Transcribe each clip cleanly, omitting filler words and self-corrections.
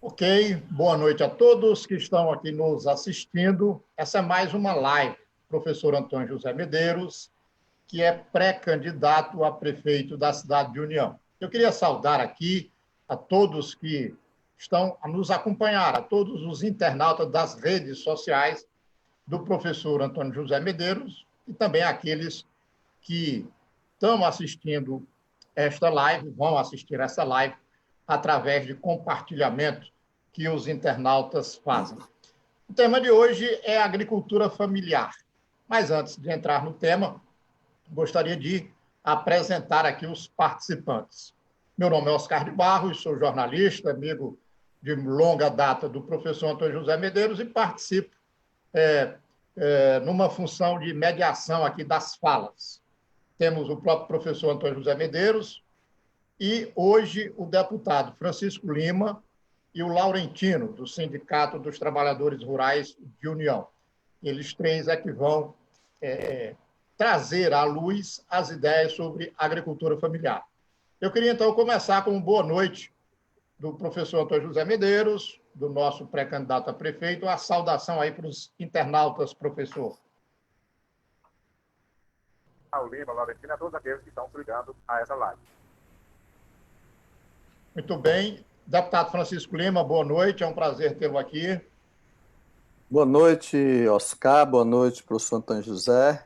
Ok, boa noite a todos que estão aqui nos assistindo. Essa é mais uma live. Professor Antônio José Medeiros, que é pré-candidato a prefeito da cidade de União. Eu queria saudar aqui a todos que estão a nos acompanhar, a todos os internautas das redes sociais do professor Antônio José Medeiros e também aqueles que estão assistindo esta live, vão assistir essa live através de compartilhamento que os internautas fazem. O tema de hoje é agricultura familiar. Mas antes de entrar no tema, gostaria de apresentar aqui os participantes. Meu nome é Oscar de Barros, sou jornalista, amigo de longa data do professor Antônio José Medeiros e participo numa função de mediação aqui das falas. Temos o próprio professor Antônio José Medeiros e hoje o deputado Francisco Lima e o Laurentino, do Sindicato dos Trabalhadores Rurais de União. Eles três é que vão trazer à luz as ideias sobre agricultura familiar. Eu queria, então, começar com uma boa noite do professor Antônio José Medeiros, do nosso pré-candidato a prefeito. A saudação aí para os internautas, professor. Ao Lima, Laurentino, a todos aqueles que estão se ligando a essa live. Muito bem. Deputado Francisco Lima, boa noite, é um prazer tê-lo aqui. Boa noite, Oscar, boa noite, professor Antônio José,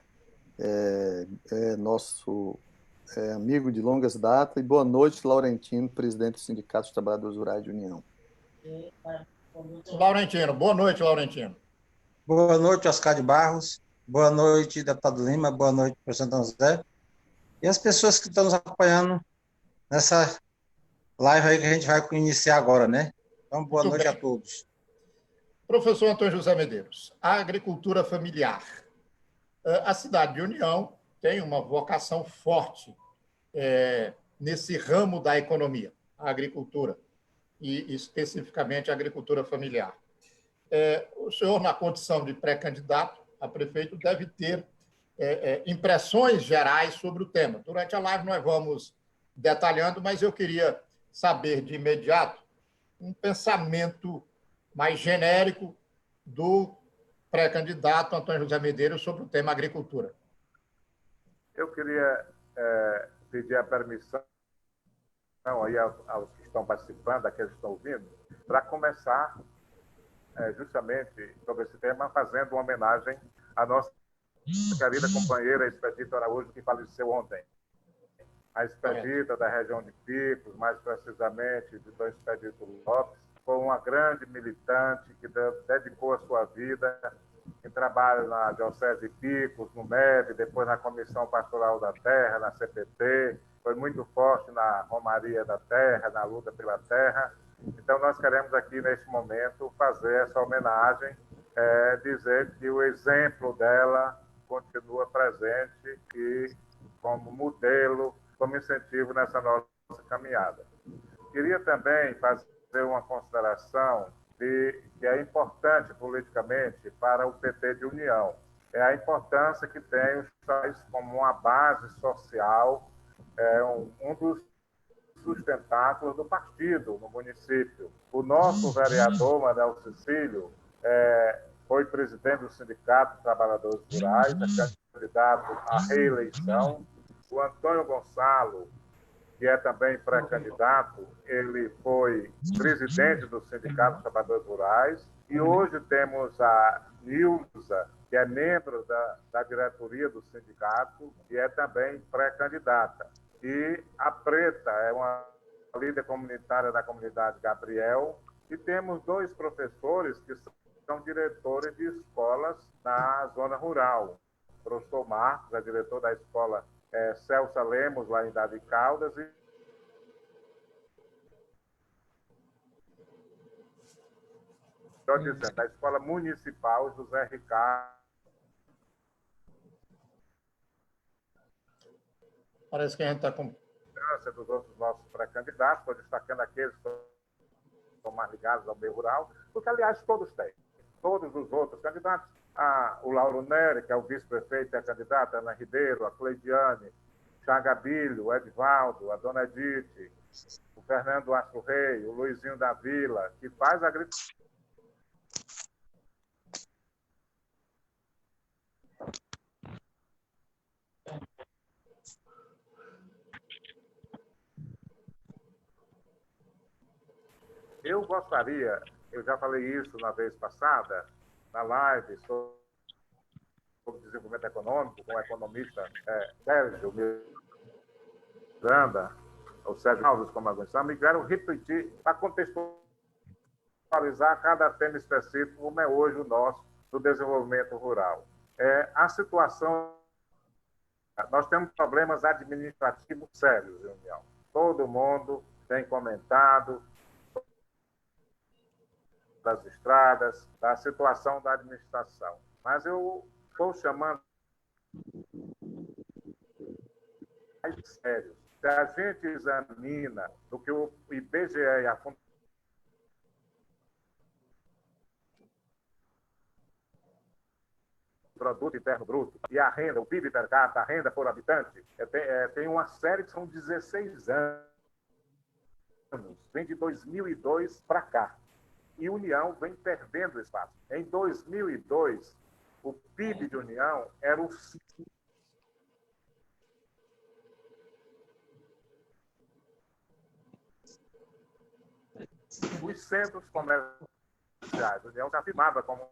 nosso amigo de longas datas, e boa noite, Laurentino, presidente do Sindicato dos Trabalhadores Rurais de União. Laurentino, boa noite, Laurentino. Boa noite, Oscar de Barros, boa noite, deputado Lima, boa noite, professor Antônio José, e as pessoas que estão nos acompanhando nessa live aí que a gente vai iniciar agora, né? Então, boa noite a todos. Professor Antônio José Medeiros, a agricultura familiar. A cidade de União tem uma vocação forte nesse ramo da economia, a agricultura, e especificamente a agricultura familiar. O senhor, na condição de pré-candidato a prefeito, deve ter impressões gerais sobre o tema. Durante a live nós vamos detalhando, mas eu queria saber de imediato um pensamento mais genérico do pré-candidato Antônio José Medeiros sobre o tema agricultura. Eu queria pedir a permissão aí aos que estão participando, àqueles que estão ouvindo, para começar justamente sobre esse tema, fazendo uma homenagem à nossa querida companheira Expedita Araújo, que faleceu ontem. A Expedita da região de Picos, mais precisamente de Dom Expedito Lopes, foi uma grande militante que dedicou a sua vida em trabalho na Diocese de Picos, no MEB, depois na Comissão Pastoral da Terra, na CPT, foi muito forte na Romaria da Terra, na luta pela terra. Então, nós queremos aqui, neste momento, fazer essa homenagem, dizer que o exemplo dela continua presente e como modelo, como incentivo nessa nossa caminhada. Queria também fazer uma consideração que é importante politicamente para o PT de União. É a importância que tem os estados como uma base social, um dos sustentáculos do partido no município. O nosso vereador, Manuel Cecílio, foi presidente do Sindicato dos Trabalhadores Rurais, é candidato à reeleição. O Antônio Gonçalo, que é também pré-candidato, ele foi presidente do Sindicato dos Trabalhadores Rurais. E hoje temos a Nilza, que é membro da diretoria do sindicato, que é também pré-candidata. E a Preta é uma líder comunitária da comunidade Gabriel. E temos dois professores que são diretores de escolas na zona rural. O professor Marcos é diretor da escola Celsa Lemos, lá em Davi Caldas, e da Escola Municipal José Ricardo. Parece que a gente está com... dos outros nossos pré-candidatos, estou destacando aqueles que estão mais ligados ao meio rural, porque, aliás, todos têm. Todos os outros candidatos, o Lauro Nery, que é o vice-prefeito, é a candidata, a Ana Ribeiro, a Cleidiane, Chagabilho, o Edvaldo, a Dona Edith, o Fernando Astro Rei, o Luizinho da Vila, que faz agricultura. Eu gostaria, eu já falei isso na vez passada, na live sobre desenvolvimento econômico, com o economista Sérgio Miranda, ou Sérgio Alves, como alguns chamam, e quero repetir para contextualizar cada tema específico, como é hoje o nosso do desenvolvimento rural. A situação, nós temos problemas administrativos sérios, União. Todo mundo tem comentado das estradas, da situação da administração. Mas eu estou chamando mais sério. Se a gente examina do que o IBGE e a Produto Interno Bruto e a renda, o PIB per capita, a renda por habitante, tem uma série que são 16 anos. Vem de 2002 para cá. E União vem perdendo espaço. Em 2002, o PIB de União era os centros comerciais. A União se afirmava como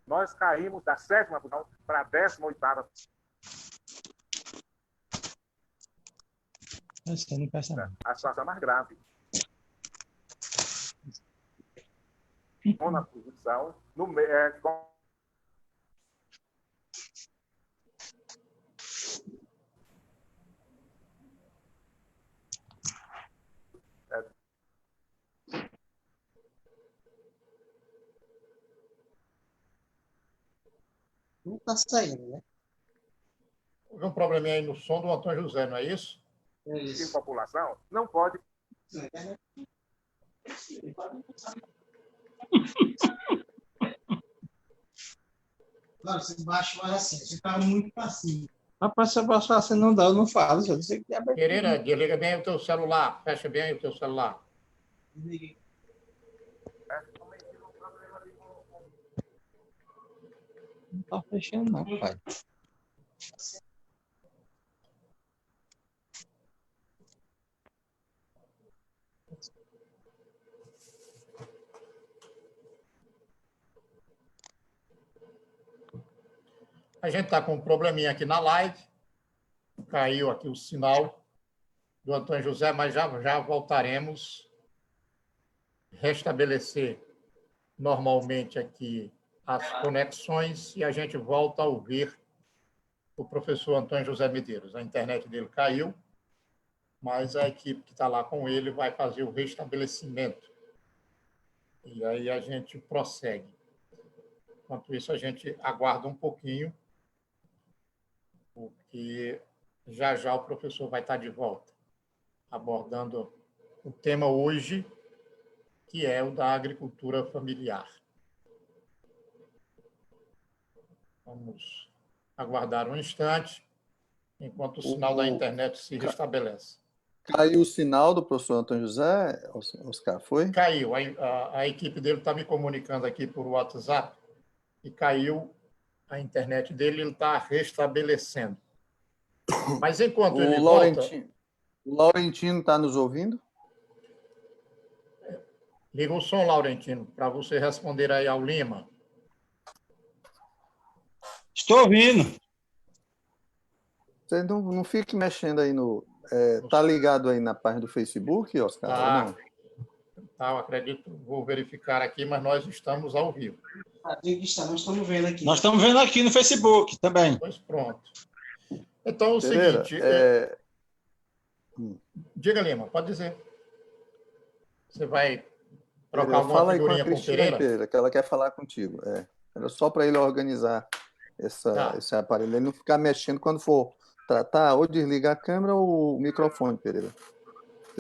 nós caímos da 7ª posição para a 18ª. A situação mais grave. Na posição, Não está saindo, né? Houve um probleminha aí no som do Antônio José, não é isso? Em população, não pode. Claro, você baixa mais assim, você fala muito para cima. Rapaz, se eu baixar assim não dá, eu não falo. Eu sei que é bem. Pereira, desliga bem o teu celular, fecha bem o teu celular. Desliguei. Não está fechando, não, pai. A gente está com um probleminha aqui na live. Caiu aqui o sinal do Antônio José, mas já voltaremos a restabelecer normalmente aqui as conexões e a gente volta a ouvir o professor Antônio José Medeiros. A internet dele caiu, mas a equipe que está lá com ele vai fazer o restabelecimento. E aí a gente prossegue. Enquanto isso, a gente aguarda um pouquinho, porque já o professor vai estar de volta, abordando o tema hoje, que é o da agricultura familiar. Vamos aguardar um instante, enquanto o sinal da internet se restabelece. Caiu o sinal do professor Antônio José, Oscar, foi? Caiu. A equipe dele está me comunicando aqui por WhatsApp e caiu a internet dele, ele está restabelecendo. Mas enquanto ele volta... O Laurentino está nos ouvindo? Liga o som, Laurentino, para você responder aí ao Lima. Estou ouvindo. Você não fique mexendo aí no... Tá ligado aí na página do Facebook, Oscar? Tá. Ou não? Tá, eu acredito, vou verificar aqui, mas nós estamos ao vivo. Nós estamos vendo aqui. Nós estamos vendo aqui no Facebook também. Pois pronto. Então, o Pereira, seguinte... Diga, Lima, pode dizer. Você vai trocar alguma fala aí com a figurinha com o Cristina Pereira? Que ela quer falar contigo. Era só para ele organizar esse aparelho. Ele não ficar mexendo quando for tratar, ou desligar a câmera ou o microfone, Pereira.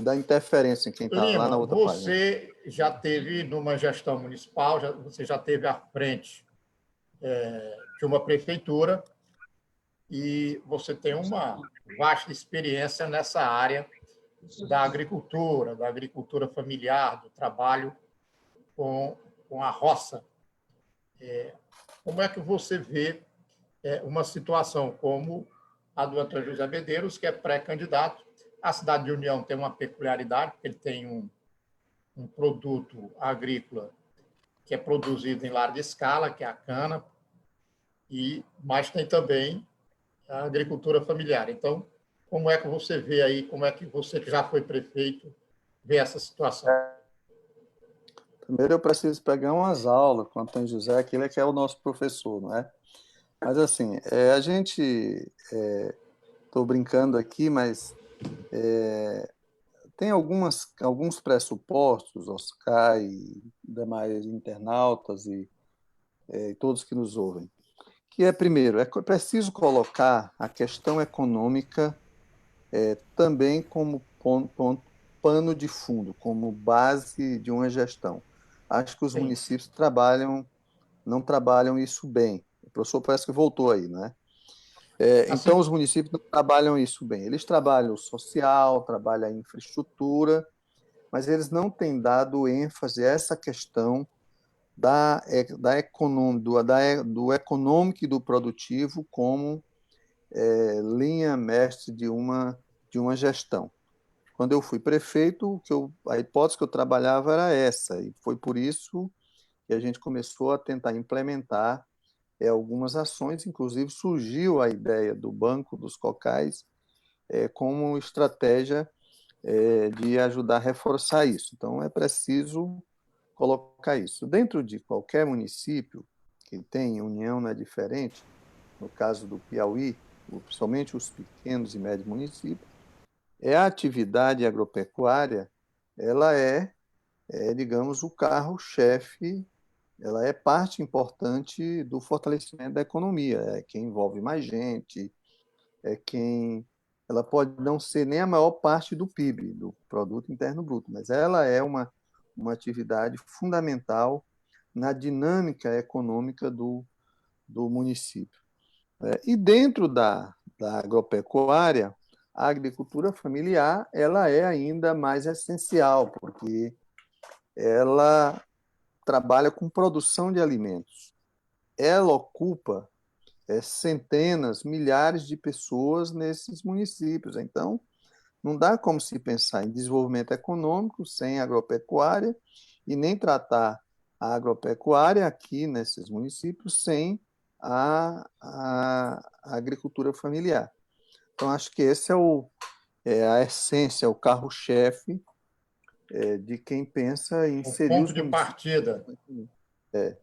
dá interferência em quem está lá Lima, na outra página. você já teve numa gestão municipal, você já teve à frente de uma prefeitura e você tem uma vasta experiência nessa área da agricultura familiar, do trabalho com a roça. Como é que você vê uma situação como a do Antônio José Medeiros, que é pré-candidato? A cidade de União tem uma peculiaridade, porque ele tem um produto agrícola que é produzido em larga escala, que é a cana, mas tem também a agricultura familiar. Então, como é que você vê aí, como é que você, que já foi prefeito, vê essa situação? Primeiro eu preciso pegar umas aulas com o Antônio José, aquele que é o nosso professor, não é? Mas assim, a gente, estou brincando aqui, mas tem alguns pressupostos, Oscar e demais internautas e todos que nos ouvem, que primeiro, é preciso colocar a questão econômica também como pano de fundo, como base de uma gestão. Acho que os municípios não trabalham isso bem. O professor parece que voltou aí, né? Então, os municípios não trabalham isso bem. Eles trabalham o social, trabalham a infraestrutura, mas eles não têm dado ênfase a essa questão do econômico e do produtivo como linha mestre de uma gestão. Quando eu fui prefeito, a hipótese que eu trabalhava era essa, e foi por isso que a gente começou a tentar implementar algumas ações, inclusive surgiu a ideia do Banco dos Cocais como estratégia de ajudar a reforçar isso. Então, é preciso colocar isso. Dentro de qualquer município que tem união, não é diferente, no caso do Piauí, principalmente os pequenos e médios municípios, a atividade agropecuária, ela digamos, o carro-chefe, ela é parte importante do fortalecimento da economia, é quem envolve mais gente, ela pode não ser nem a maior parte do PIB, do Produto Interno Bruto, mas ela é uma atividade fundamental na dinâmica econômica do município. E dentro da agropecuária, a agricultura familiar ela é ainda mais essencial, porque ela trabalha com produção de alimentos. Ela ocupa centenas, milhares de pessoas nesses municípios. Então, não dá como se pensar em desenvolvimento econômico sem agropecuária e nem tratar a agropecuária aqui nesses municípios sem a agricultura familiar. Então, acho que esse é a essência, o carro-chefe de quem pensa em inserir o ponto de partida.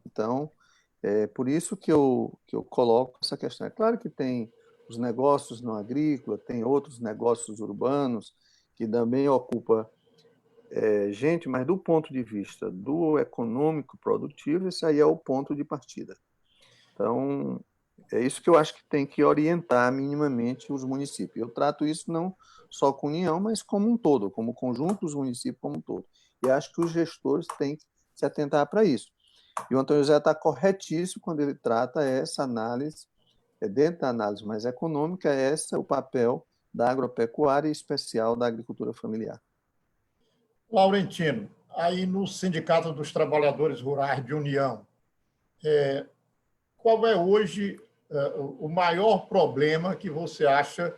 Então, por isso que eu coloco essa questão. É claro que tem os negócios não agrícolas, tem outros negócios urbanos que também ocupam gente, mas do ponto de vista do econômico produtivo, esse aí é o ponto de partida. Então, é isso que eu acho que tem que orientar minimamente os municípios. Eu trato isso não só com União, mas como um todo, como conjunto dos municípios como um todo. E acho que os gestores têm que se atentar para isso. E o Antônio José está corretíssimo quando ele trata essa análise, dentro da análise mais econômica, esse é o papel da agropecuária e especial da agricultura familiar. Laurentino, aí no Sindicato dos Trabalhadores Rurais de União, qual é hoje o maior problema que você acha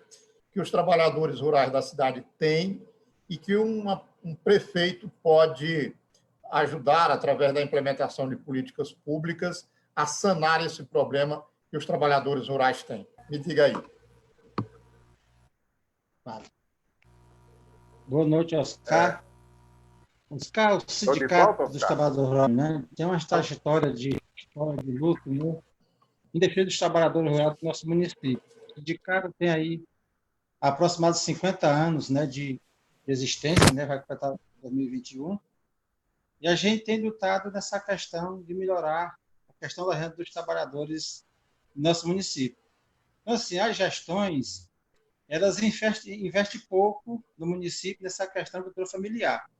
que os trabalhadores rurais da cidade têm e que um prefeito pode ajudar, através da implementação de políticas públicas, a sanar esse problema que os trabalhadores rurais têm? Me diga aí. Boa noite, Oscar. Oscar, o Sindicato dos Trabalhadores Rurais, né, tem uma trajetória de luta, né, em defesa dos trabalhadores rurais do nosso município. O sindicato tem aí aproximadamente 50 anos, né, de existência, né, vai completar 2021, e a gente tem lutado nessa questão de melhorar a questão da renda dos trabalhadores do nosso município. Então, assim, as gestões, elas investem pouco no município nessa questão da agricultura familiar.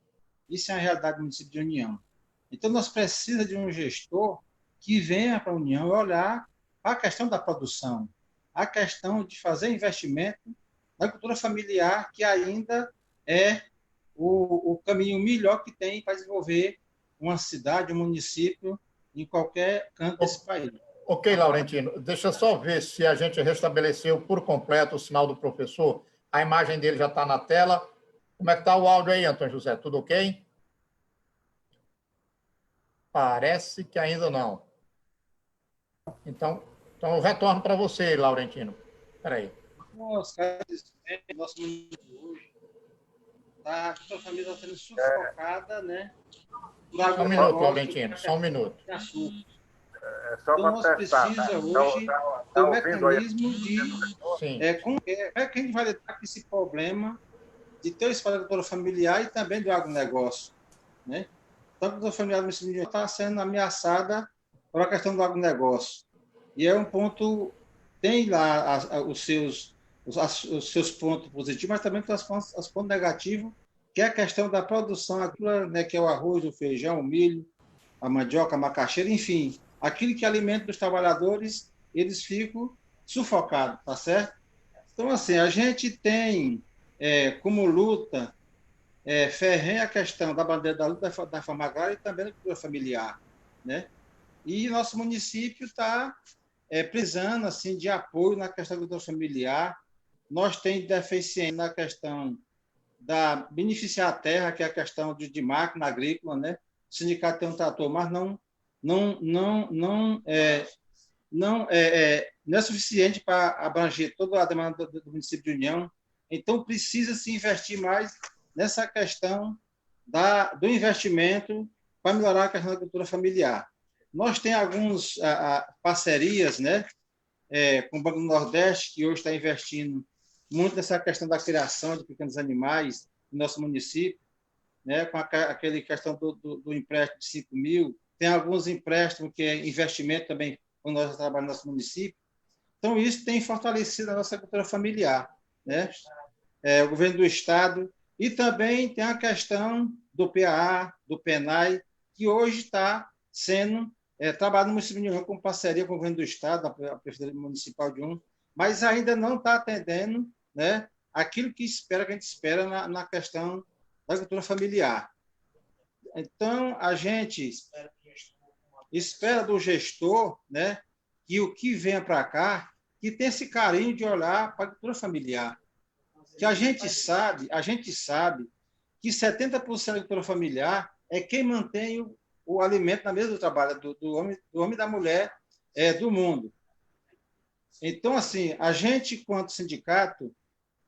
Isso é a realidade do município de União. Então, nós precisamos de um gestor que venha para a União e olhar a questão da produção, a questão de fazer investimento na agricultura familiar, que ainda é o caminho melhor que tem para desenvolver uma cidade, um município, em qualquer canto desse país. Ok, Laurentino, deixa eu só ver se a gente restabeleceu por completo o sinal do professor. A imagem dele já está na tela. Como é que está o áudio aí, Antônio José? Tudo ok? Parece que ainda não. Então eu retorno para você, Laurentino. Espera aí. Nosso mundo hoje, a família está sendo sufocada, né? Só um minuto, Laurentino, só um minuto. É só então, nós precisamos hoje ter um mecanismo de como é que a gente vai lidar com esse problema de ter o espaço da agricultura familiar e também do agronegócio, né? Então, a agricultura familiar do município está sendo ameaçada por a questão do agronegócio. E é um ponto, tem lá os seus pontos positivos, mas também tem os pontos negativos, que é a questão da produção agrícola, né, que é o arroz, o feijão, o milho, a mandioca, a macaxeira, enfim, aquilo que alimenta os trabalhadores, eles ficam sufocados, tá certo? Então, assim, a gente tem como luta ferrenha a questão da bandeira da luta da forma agrária e também da cultura familiar, né? E nosso município está precisando assim, de apoio na questão da agricultura familiar. Nós temos deficiência na questão da beneficiar a terra, que é a questão de máquina agrícola, né? O sindicato tem um trator, mas não é suficiente para abranger toda a demanda do município de União. Então, precisa se investir mais nessa questão do investimento para melhorar a questão da agricultura familiar. Nós temos algumas parcerias, né, com o Banco do Nordeste, que hoje está investindo muito nessa questão da criação de pequenos animais no nosso município, né, com aquela questão do empréstimo de 5 mil. Tem alguns empréstimos que é investimento também, quando nós trabalhamos no nosso município. Então, isso tem fortalecido a nossa agricultura familiar, né? O governo do Estado, e também tem a questão do PAA, do PENAI, que hoje está sendo trabalhado no município de União com parceria com o governo do Estado, a Prefeitura Municipal de União, mas ainda não está atendendo, né, aquilo que a gente espera na questão da agricultura familiar. Então, a gente espera do gestor, né, que o que venha para cá, que tenha esse carinho de olhar para a agricultura familiar. Que a gente sabe que 70% da agricultura familiar é quem mantém o alimento na mesa do trabalho do homem e da mulher do mundo. Então, assim, a gente, quanto sindicato,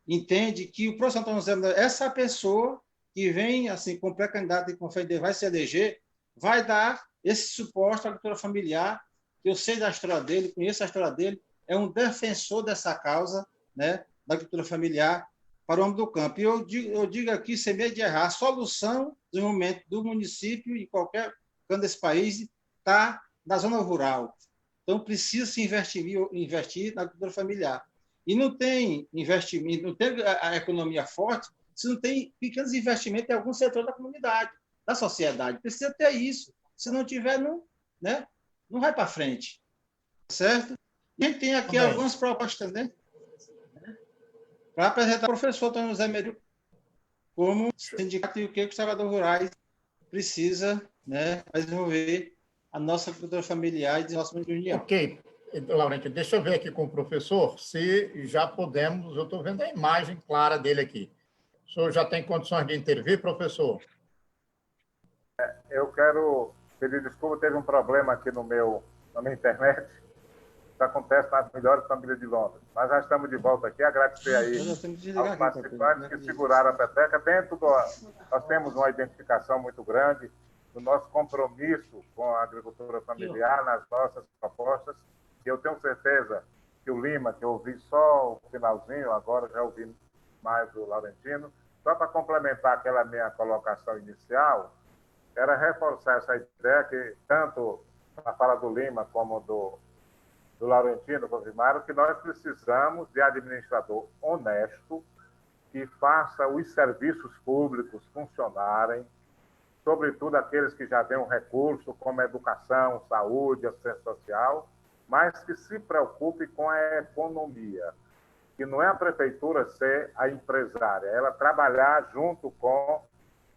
entende que o professor Antônio José, essa pessoa que vem assim, com pré-candidato e com fé vai se eleger, vai dar esse suporte à agricultura familiar, que eu sei da história dele, conheço a história dele, é um defensor dessa causa, né, da agricultura familiar para o homem do campo. E eu digo aqui, sem medo de errar, a solução do desenvolvimento do município e qualquer canto desse país está na zona rural. Então, precisa se investir na agricultura familiar. E não tem investimento, não tem a economia forte se não tem pequenos investimentos em algum setor da comunidade, da sociedade. Precisa ter isso. Se não tiver, não vai para frente. Certo? E a gente tem aqui algumas propostas, né? Para apresentar o professor Antônio José Medeiros como sindicato e o que os trabalhadores rurais precisa, né, para desenvolver a nossa cultura familiar e nossa união. Ok, Laurentino, deixa eu ver aqui com o professor se já podemos, eu estou vendo a imagem clara dele aqui. O senhor já tem condições de intervir, professor? Eu quero pedir desculpa, teve um problema aqui na minha internet. Isso acontece nas melhores famílias de Londres. Mas já estamos de volta aqui. Agradecer aí aos participantes que seguraram a peteca. Nós temos uma identificação muito grande do nosso compromisso com a agricultura familiar, nas nossas propostas. E eu tenho certeza que o Lima, que eu ouvi só o finalzinho, agora já ouvi mais o Laurentino, só para complementar aquela minha colocação inicial, era reforçar essa ideia que tanto a fala do Lima como do Laurentino confirmaram que nós precisamos de administrador honesto que faça os serviços públicos funcionarem, sobretudo aqueles que já têm um recurso, como educação, saúde, assistência social, mas que se preocupe com a economia, que não é a prefeitura ser a empresária, ela trabalhar junto com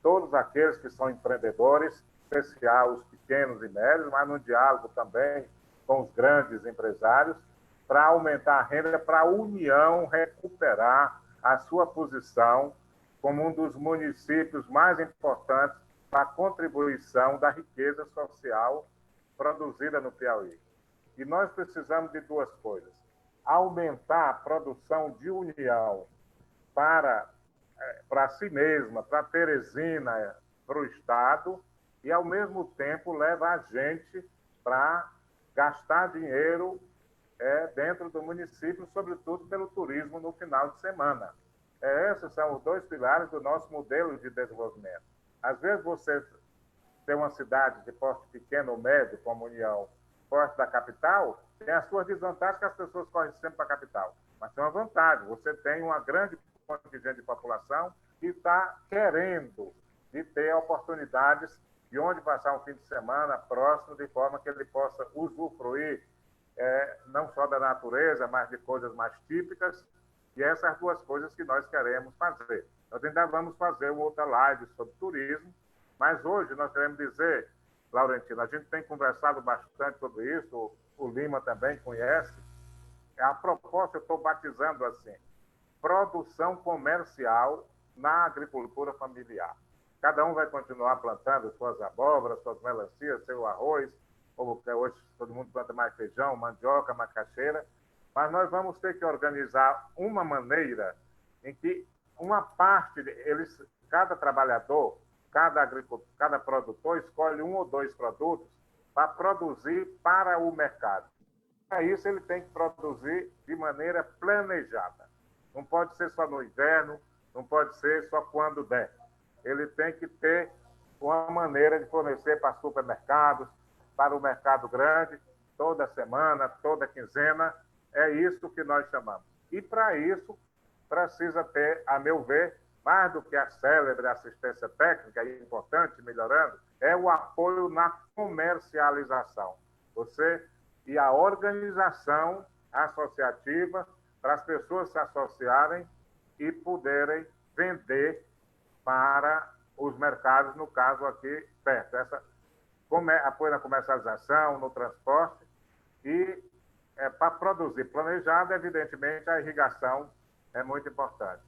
todos aqueles que são empreendedores, em especial os pequenos e médios, mas no diálogo também com os grandes empresários, para aumentar a renda, para a União recuperar a sua posição como um dos municípios mais importantes para a contribuição da riqueza social produzida no Piauí. E nós precisamos de duas coisas: aumentar a produção de União para si mesma, para Teresina, para o Estado, e, ao mesmo tempo, levar a gente para gastar dinheiro dentro do município, sobretudo pelo turismo no final de semana. Esses são os dois pilares do nosso modelo de desenvolvimento. Às vezes você tem uma cidade de porte pequeno ou médio, como União, perto da capital, tem as suas desvantagens que as pessoas correm sempre para a capital. Mas tem uma vantagem: você tem uma grande contingente de população que está querendo de ter oportunidades de onde passar um fim de semana próximo, de forma que ele possa usufruir não só da natureza, mas de coisas mais típicas. E essas duas coisas que nós queremos fazer. Nós ainda vamos fazer uma outra live sobre turismo, mas hoje nós queremos dizer, Laurentino, a gente tem conversado bastante sobre isso, o Lima também conhece. A proposta, eu estou batizando assim: produção comercial na agricultura familiar. Cada um vai continuar plantando suas abóboras, suas melancias, seu arroz, ou hoje todo mundo planta mais feijão, mandioca, macaxeira, mas nós vamos ter que organizar uma maneira em que uma parte, cada trabalhador, cada agricultor, cada produtor escolhe um ou dois produtos para produzir para o mercado. Para isso, ele tem que produzir de maneira planejada. Não pode ser só no inverno, não pode ser só quando der. Ele tem que ter uma maneira de fornecer para supermercados, para o mercado grande, toda semana, toda quinzena. É isso que nós chamamos. E, para isso, precisa ter, a meu ver, mais do que a célebre assistência técnica, é importante, melhorando, é o apoio na comercialização. Você e a organização associativa para as pessoas se associarem e poderem vender para os mercados, no caso aqui perto. Apoio na comercialização, no transporte e para produzir planejado, evidentemente, a irrigação é muito importante.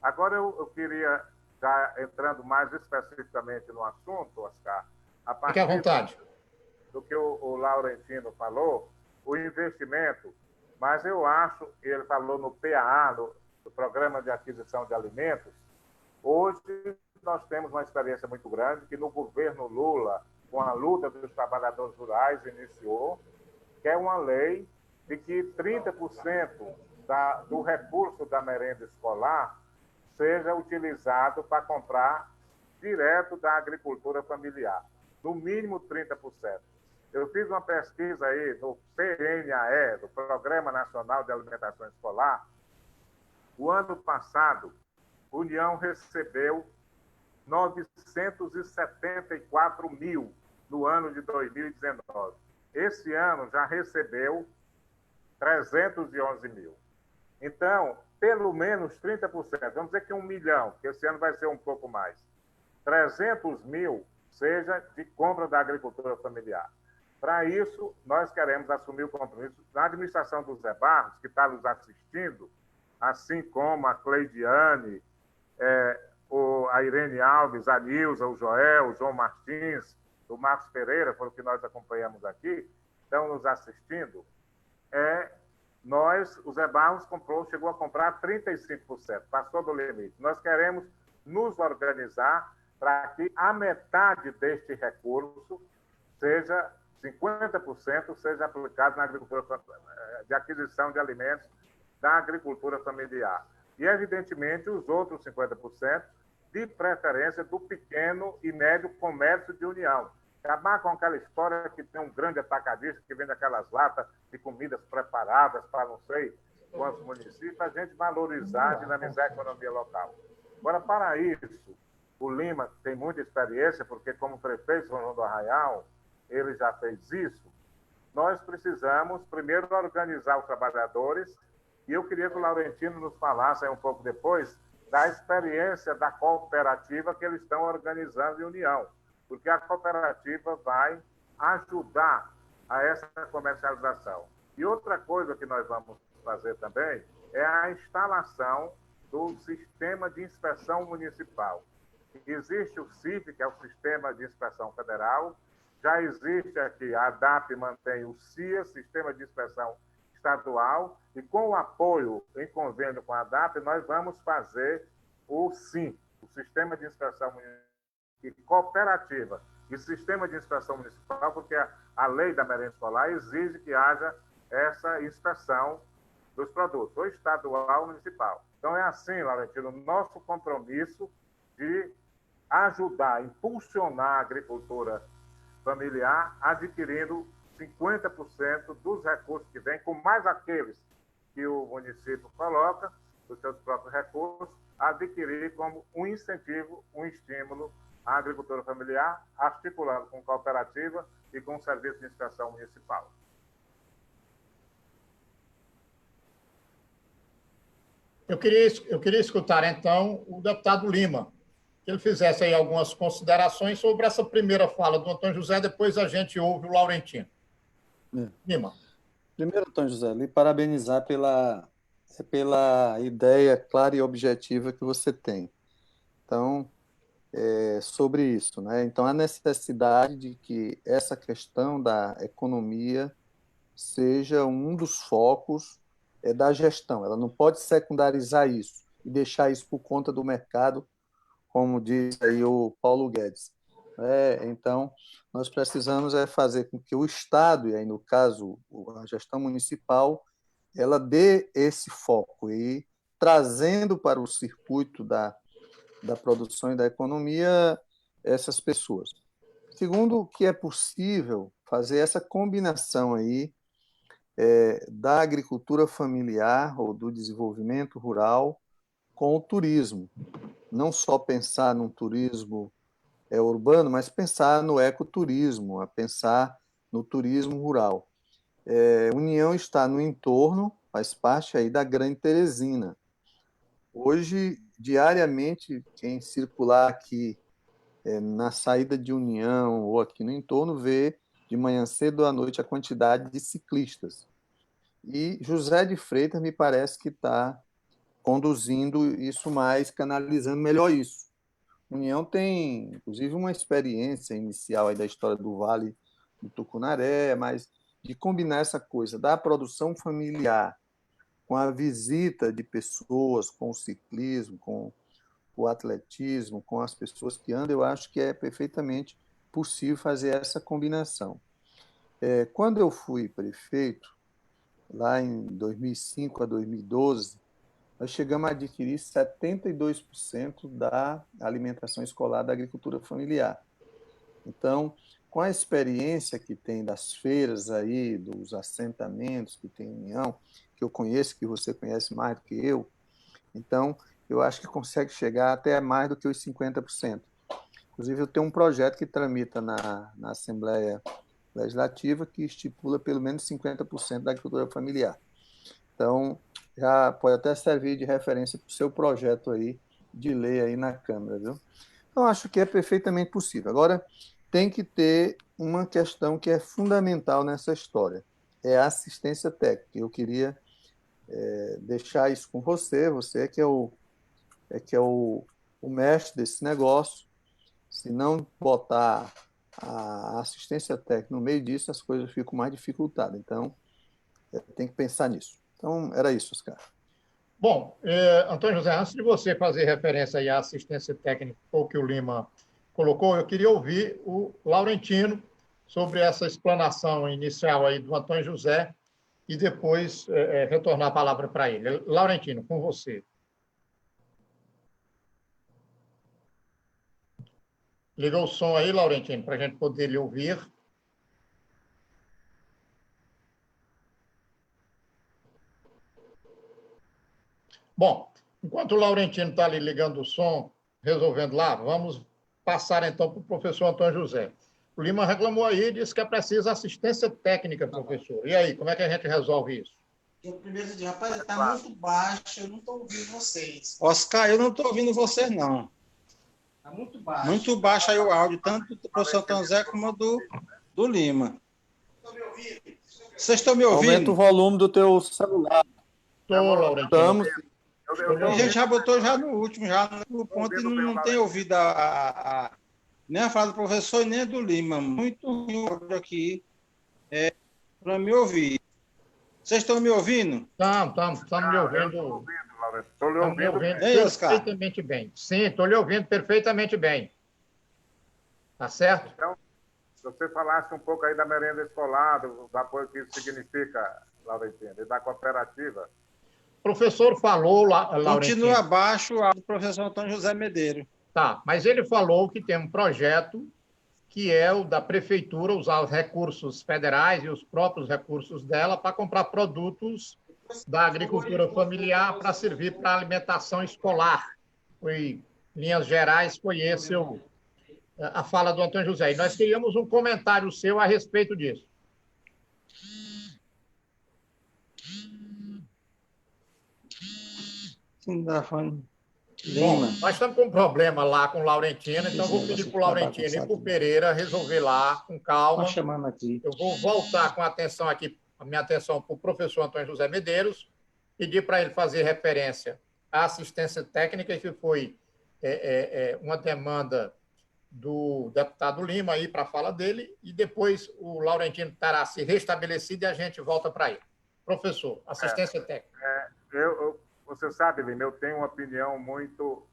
Agora, eu queria, já entrando mais especificamente no assunto, Oscar, a partir Fique à vontade. do que o Laurentino falou, o investimento, mas eu acho, ele falou no PAA, no Programa de Aquisição de Alimentos, hoje nós temos uma experiência muito grande que no governo Lula, com a luta dos trabalhadores rurais, iniciou, que é uma lei de que 30% do recurso da merenda escolar seja utilizado para comprar direto da agricultura familiar, no mínimo 30%. Eu fiz uma pesquisa aí no PNAE, do Programa Nacional de Alimentação Escolar. O ano passado, a União recebeu 974 mil no ano de 2019. Esse ano já recebeu 311 mil. Então, pelo menos 30%, vamos dizer que 1 milhão, que esse ano vai ser um pouco mais, 300 mil seja de compra da agricultura familiar. Para isso, nós queremos assumir o compromisso da administração do Zé Barros, que está nos assistindo, assim como a Cleidiane, a Irene Alves, a Nilza, o Joel, o João Martins, o Marcos Pereira, foram que nós acompanhamos aqui, estão nos assistindo. O Zé Barros chegou a comprar 35%, passou do limite. Nós queremos nos organizar para que a metade deste recurso seja 50% seja aplicado na agricultura de aquisição de alimentos da agricultura familiar. E, evidentemente, os outros 50%, de preferência do pequeno e médio comércio de União. Acabar com aquela história que tem um grande atacadista que vende aquelas latas de comidas preparadas para não sei quantos municípios, a gente valorizar, dinamizar a economia local. Agora, para isso, o Lima tem muita experiência, porque como prefeito de São João do Arraial, ele já fez isso. Nós precisamos, primeiro, organizar os trabalhadores, e eu queria que o Laurentino nos falasse aí um pouco depois da experiência da cooperativa que eles estão organizando em união, porque a cooperativa vai ajudar a essa comercialização. E outra coisa que nós vamos fazer também é a instalação do sistema de inspeção municipal. Existe o CIF, que é o Sistema de Inspeção Federal, já existe aqui, a ADAP mantém o CIA, Sistema de Inspeção Estadual, e com o apoio em convênio com a ADAP, nós vamos fazer o SIM, o Sistema de Inspeção e Cooperativa, e Sistema de Inspeção Municipal, porque a lei da merenda escolar exige que haja essa inspeção dos produtos, ou estadual ou municipal. Então, é assim, Laurentino, nosso compromisso de ajudar, impulsionar a agricultura familiar, adquirindo 50% dos recursos que vem, com mais aqueles que o município coloca, dos seus próprios recursos, adquirir como um incentivo, um estímulo à agricultura familiar, articulando com cooperativa e com o serviço de inspeção municipal. Eu queria escutar, então, o deputado Lima, que ele fizesse aí algumas considerações sobre essa primeira fala do Antônio José, depois a gente ouve o Laurentino. Lima. Primeiro, Antônio José, lhe parabenizar pela ideia clara e objetiva que você tem. Então, sobre isso, né? Então, a necessidade de que essa questão da economia seja um dos focos da gestão. Ela não pode secundarizar isso e deixar isso por conta do mercado, como diz aí o Paulo Guedes. Então, nós precisamos fazer com que o Estado, e aí no caso a gestão municipal, ela dê esse foco e trazendo para o circuito da produção e da economia essas pessoas. Segundo, que é possível fazer essa combinação aí da agricultura familiar ou do desenvolvimento rural com o turismo. Não só pensar num turismo urbano, mas pensar no ecoturismo, a pensar no turismo rural. União está no entorno, faz parte aí da Grande Teresina. Hoje, diariamente, quem circular aqui na saída de União ou aqui no entorno vê de manhã cedo à noite a quantidade de ciclistas. E José de Freitas me parece que está conduzindo isso mais, canalizando melhor isso. União tem, inclusive, uma experiência inicial aí da história do Vale do Tucunaré, mas de combinar essa coisa da produção familiar com a visita de pessoas, com o ciclismo, com o atletismo, com as pessoas que andam, eu acho que é perfeitamente possível fazer essa combinação. Quando eu fui prefeito, lá em 2005 a 2012, nós chegamos a adquirir 72% da alimentação escolar da agricultura familiar. Então, com a experiência que tem das feiras aí, dos assentamentos que tem em União, que eu conheço, que você conhece mais do que eu, então eu acho que consegue chegar até mais do que os 50%. Inclusive, eu tenho um projeto que tramita na Assembleia Legislativa que estipula pelo menos 50% da agricultura familiar. Então, já pode até servir de referência para o seu projeto aí de lei aí na Câmara, viu? Então, acho que é perfeitamente possível. Agora, tem que ter uma questão que é fundamental nessa história, é a assistência técnica. Eu queria deixar isso com você, você que é o mestre desse negócio. Se não botar a assistência técnica no meio disso, as coisas ficam mais dificultadas. Então, tem que pensar nisso. Então, era isso, Oscar. Bom, Antônio José, antes de você fazer referência aí à assistência técnica, ou que o Lima colocou, eu queria ouvir o Laurentino sobre essa explanação inicial aí do Antônio José e depois retornar a palavra para ele. Laurentino, com você. Liga o som aí, Laurentino, para a gente poder lhe ouvir. Bom, enquanto o Laurentino está ali ligando o som, resolvendo lá, vamos passar então para o professor Antônio José. O Lima reclamou aí e disse que é preciso assistência técnica, professor. E aí, como é que a gente resolve isso? Eu primeiro disse, rapaz, está muito baixo, eu não estou ouvindo vocês. Oscar, eu não estou ouvindo vocês, não. Está muito baixo. Muito baixo aí o áudio, tanto do professor Antônio José como do Lima. Estão me ouvindo? Vocês estão me Aumenta o ouvindo? volume do teu celular. Estou, Laurentino. Estamos. A gente já botou já no último, já no ponto, e não tem ouvido nem a fala do professor e nem a do Lima. Muito ruim o áudio aqui para me ouvir. Vocês estão me ouvindo? Estamos me ouvindo. Estou lhe ouvindo. Ei, Oscar? Perfeitamente bem. Sim, estou lhe ouvindo perfeitamente bem. Tá certo? Então, se você falasse um pouco aí da merenda escolar, do apoio que isso significa, Laurentino, e da cooperativa. O professor falou, Laurentino. Continua abaixo o áudio do professor Antônio José Medeiro. Tá, mas ele falou que tem um projeto que é o da prefeitura usar os recursos federais e os próprios recursos dela para comprar produtos da agricultura familiar para servir para alimentação escolar. Em linhas gerais, foi esse a fala do Antônio José. E nós queríamos um comentário seu a respeito disso. Bom, nós estamos com um problema lá com o Laurentino, então vou pedir para o Laurentino e para o Pereira resolver lá com calma. chamando aqui. Eu vou voltar com a minha atenção para o professor Antônio José Medeiros, pedir para ele fazer referência à assistência técnica, que foi uma demanda do deputado Lima aí para a fala dele, e depois o Laurentino estará se restabelecido e a gente volta para ele. Professor, assistência técnica. Você sabe, Lima, eu tenho uma opinião muito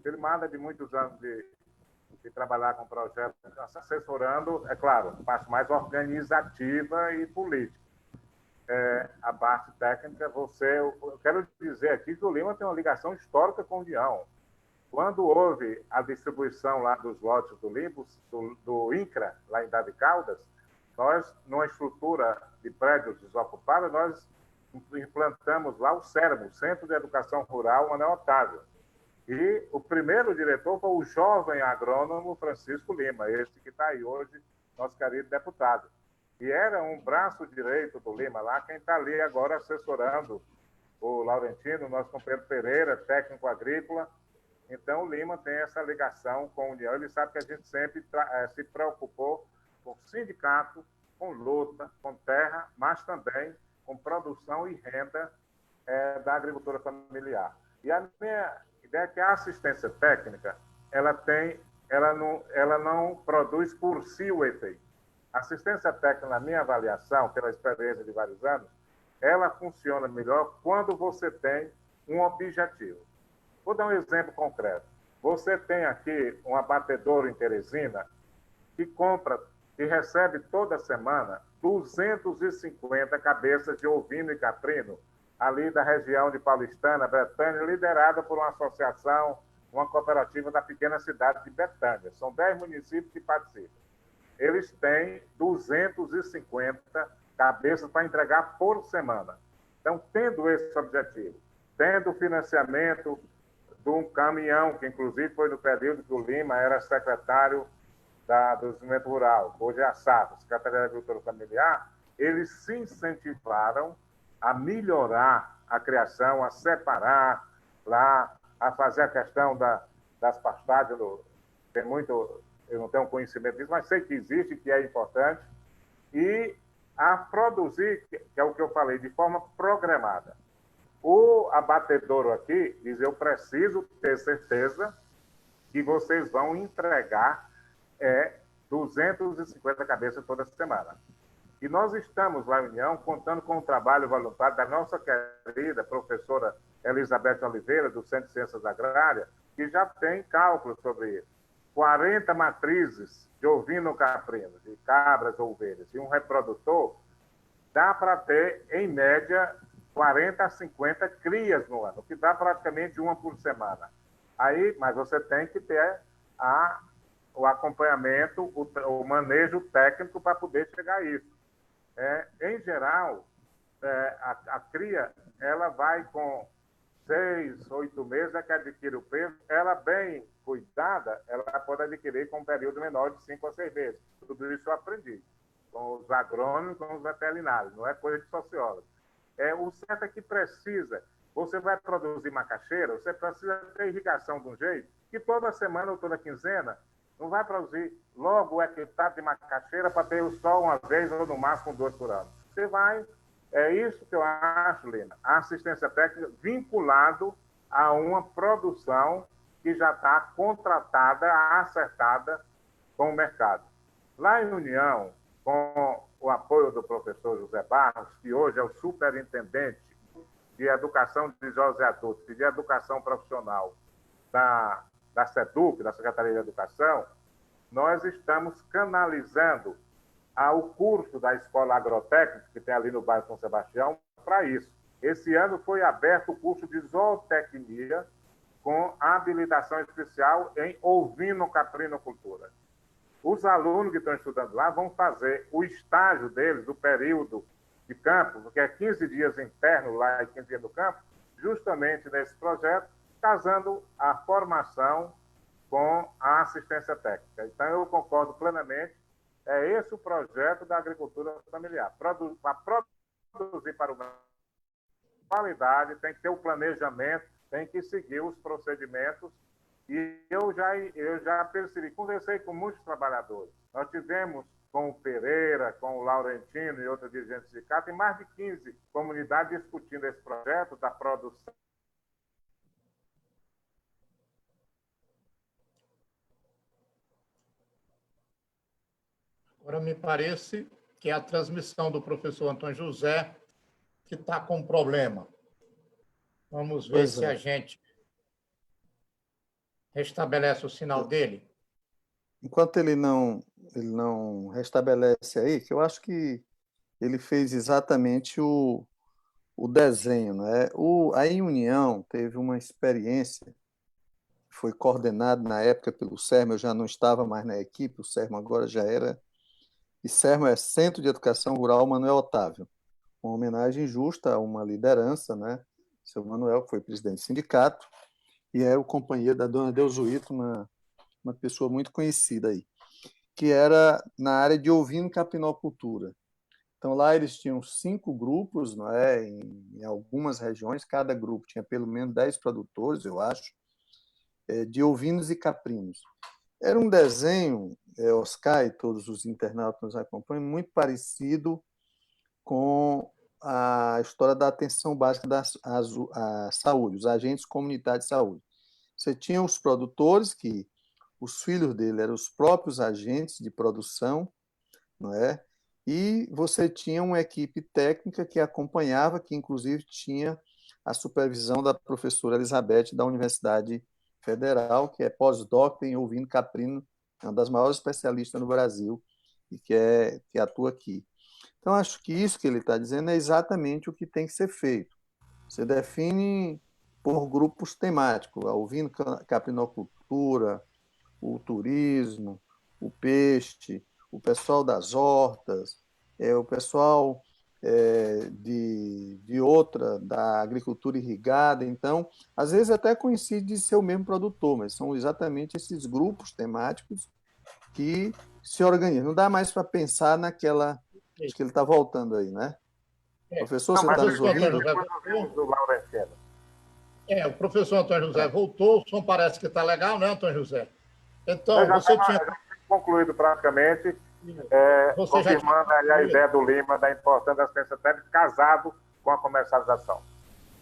firmada de muitos anos de trabalhar com projetos, assessorando, é claro, a parte mais organizativa e política. A parte técnica, eu quero dizer aqui que o Lima tem uma ligação histórica com a União. Quando houve a distribuição lá dos lotes do INCRA, lá em Davi Caldas, nós, numa estrutura de prédios desocupados, nós implantamos lá o CERMO, Centro de Educação Rural Manuel Otávio. E o primeiro diretor foi o jovem agrônomo Francisco Lima, esse que está aí hoje, nosso querido deputado. E era um braço direito do Lima lá, quem está ali agora assessorando o Laurentino, nosso companheiro Pereira, técnico agrícola. Então, o Lima tem essa ligação com a União. Ele sabe que a gente sempre se preocupou com sindicato, com luta, com terra, mas também com produção e renda da agricultura familiar. E a minha ideia é que a assistência técnica, ela não produz por si o efeito. A assistência técnica, na minha avaliação, pela experiência de vários anos, ela funciona melhor quando você tem um objetivo. Vou dar um exemplo concreto. Você tem aqui um abatedouro em Teresina que recebe toda semana 250 cabeças de ovino e caprino, ali da região de Paulistana, Betânia, liderada por uma associação, uma cooperativa da pequena cidade de Betânia. São 10 municípios que participam. Eles têm 250 cabeças para entregar por semana. Então, tendo esse objetivo, tendo financiamento de um caminhão, que inclusive foi no período que o Lima era secretário do Desenvolvimento Rural, hoje é a SAF, Secretaria da Agricultura Familiar, eles se incentivaram a melhorar a criação, a separar lá, a fazer a questão das pastagens. Eu não tenho conhecimento disso, mas sei que existe, que é importante, e a produzir, que é o que eu falei, de forma programada. O abatedouro aqui diz: eu preciso ter certeza que vocês vão entregar 250 cabeças toda semana. E nós estamos lá em União contando com o trabalho voluntário da nossa querida professora Elizabeth Oliveira, do Centro de Ciências Agrárias, que já tem cálculo sobre isso. 40 matrizes de ovino caprino, de cabras ou ovelhas, e um reprodutor, dá para ter, em média, 40 a 50 crias no ano, que dá praticamente uma por semana. Aí, mas você tem que ter a o acompanhamento, o manejo técnico para poder chegar a isso. Em geral, a cria ela vai com 6, 8 meses é que adquire o peso. Ela bem cuidada, ela pode adquirir com um período menor de 5 a 6 meses. Tudo isso eu aprendi com os agrônomos, com os veterinários, não é coisa de sociólogo. O certo é que precisa, você vai produzir macaxeira, você precisa ter irrigação de um jeito que toda semana ou toda quinzena não vai produzir logo o hectare de macaxeira para ter o sol uma vez ou no máximo 2 por ano. Você vai, é isso que eu acho, Lina, a assistência técnica vinculado a uma produção que já está contratada, acertada com o mercado. Lá em União, com o apoio do professor José Barros, que hoje é o superintendente de educação de jovens e adultos e de educação profissional da SEDUC, da Secretaria de Educação, nós estamos canalizando o curso da Escola Agrotécnica, que tem ali no bairro São Sebastião, para isso. Esse ano foi aberto o curso de zootecnia com habilitação especial em ovino-caprinocultura. Os alunos que estão estudando lá vão fazer o estágio deles, o período de campo, que é 15 dias interno lá e 15 dias no campo, justamente nesse projeto, casando a formação com a assistência técnica. Então, eu concordo plenamente, é esse o projeto da agricultura familiar. Para produzir para uma qualidade, tem que ter o planejamento, tem que seguir os procedimentos. E eu já percebi, conversei com muitos trabalhadores. Nós tivemos com o Pereira, com o Laurentino e outros dirigentes do sindicato, em mais de 15 comunidades discutindo esse projeto da produção. Agora, me parece que é a transmissão do professor Antônio José que está com problema. Vamos ver se a gente restabelece o sinal dele. Enquanto ele não restabelece aí, que eu acho que ele fez exatamente o desenho, né? A União teve uma experiência que foi coordenada na época pelo CERMA, eu já não estava mais na equipe, o CERMA agora já era, e CERMA é Centro de Educação Rural Manuel Otávio, uma homenagem justa a uma liderança, né? Seu Manuel, que foi presidente do sindicato, e era o companheiro da dona Deusuíto, uma pessoa muito conhecida aí, que era na área de ovino-capinocultura. Então, lá eles tinham 5 grupos, não é? Em algumas regiões, cada grupo tinha pelo menos 10 produtores, eu acho, de ovinos e caprinos. Era um desenho, Oscar e todos os internautas que nos acompanham, muito parecido com a história da atenção básica à saúde, os agentes comunitários de saúde. Você tinha os produtores, que os filhos dele eram os próprios agentes de produção, não é? E você tinha uma equipe técnica que acompanhava, que inclusive tinha a supervisão da professora Elizabeth da Universidade Federal, que é pós-doc em ovino caprino, é uma das maiores especialistas no Brasil e que atua aqui. Então, acho que isso que ele está dizendo é exatamente o que tem que ser feito. Você define por grupos temáticos, a ovino-caprinocultura, o turismo, o peixe, o pessoal das hortas, o pessoal de outra, da agricultura irrigada. Então, às vezes até coincide de ser o mesmo produtor, mas são exatamente esses grupos temáticos que se organizam. Não dá mais para pensar naquela... Acho que ele está voltando aí, né? Professor, você está nos ouvindo? O professor Antônio José voltou, o som parece que está legal, né, Antônio José? Então, você tinha concluído praticamente, confirmando a ideia do Lima da importância da assistência técnica casado com a comercialização.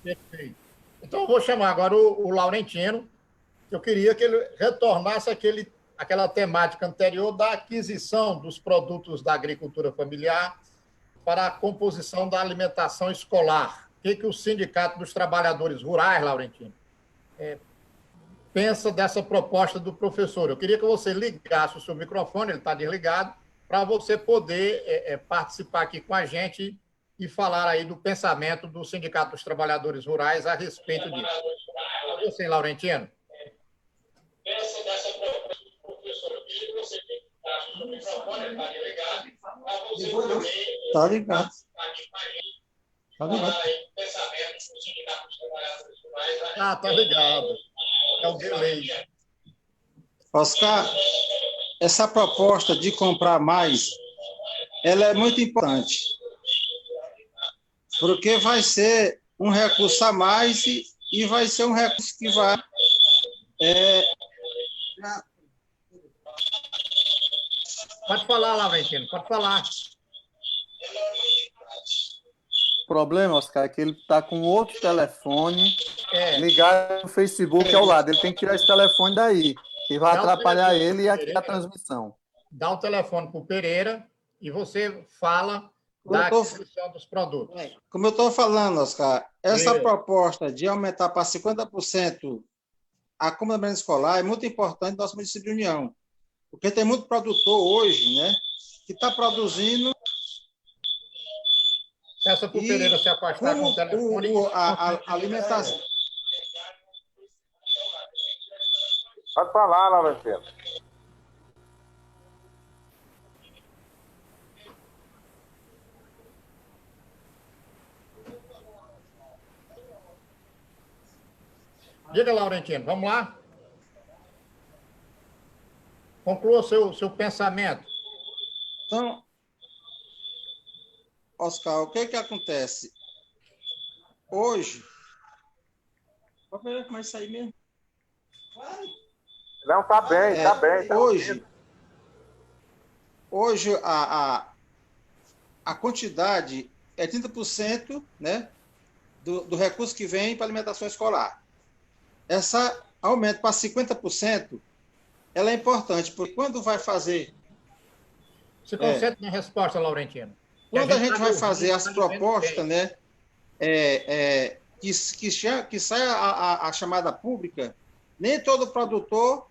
Perfeito. Então, eu vou chamar agora o Laurentino. Eu queria que ele retornasse aquela temática anterior da aquisição dos produtos da agricultura familiar para a composição da alimentação escolar. O que o Sindicato dos Trabalhadores Rurais, Laurentino, pensa dessa proposta do professor? Eu queria que você ligasse o seu microfone, ele está desligado, para você poder participar aqui com a gente e falar aí do pensamento do Sindicato dos Trabalhadores Rurais a respeito disso. Você, Laurentino. Pensa dessa proposta do professor. Eu queria Tá ligado. Tá ligado. Ah, tá ligado. É o delay. Oscar, essa proposta de comprar mais, ela é muito importante, porque vai ser um recurso a mais e vai ser um recurso que vai... Pode falar, Laurentino, pode falar. O problema, Oscar, é que ele está com outro telefone É, ligado no Facebook ao lado. Ele tem que tirar esse telefone daí, que vai Dá o atrapalhar telefone, ele e aqui a Pereira. transmissão. dá o telefone para o Pereira e você fala da aquisição dos produtos. Como eu estou falando, Oscar, essa Isso. proposta de aumentar para 50% a compra da merenda escolar é muito importante no nosso município de União, porque tem muito produtor hoje, né, que está produzindo... Peça para o Pereira se afastar com o telefone. A alimentação... Pode falar, Laurentino. Diga, Laurentino, vamos lá? Conclua seu pensamento. Então, Oscar, o que acontece? Hoje... Pode ver como é isso aí mesmo? Não, tá bem, tá bem. Tá Hoje a quantidade é 30%, né, do recurso que vem para alimentação escolar. Essa aumento para 50%, ela é importante, porque quando vai fazer... Se concentre na resposta, Laurentino. Quando a gente vai fazer as propostas, né, que sai a chamada pública, nem todo produtor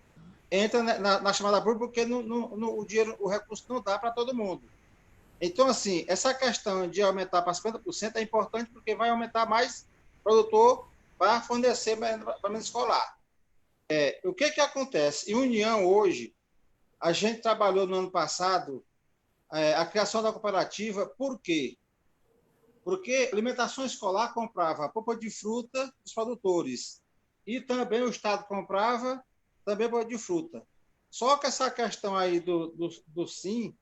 entra na chamada pública, porque o dinheiro, o recurso não dá para todo mundo. Então, assim, essa questão de aumentar para 50% é importante, porque vai aumentar mais produtor para fornecer para escolar. O que acontece? Em União, hoje, a gente trabalhou no ano passado a criação da cooperativa. Por quê? Porque a alimentação escolar comprava a polpa de fruta dos produtores e também o Estado comprava também polpa de fruta. Só que essa questão aí do SIM,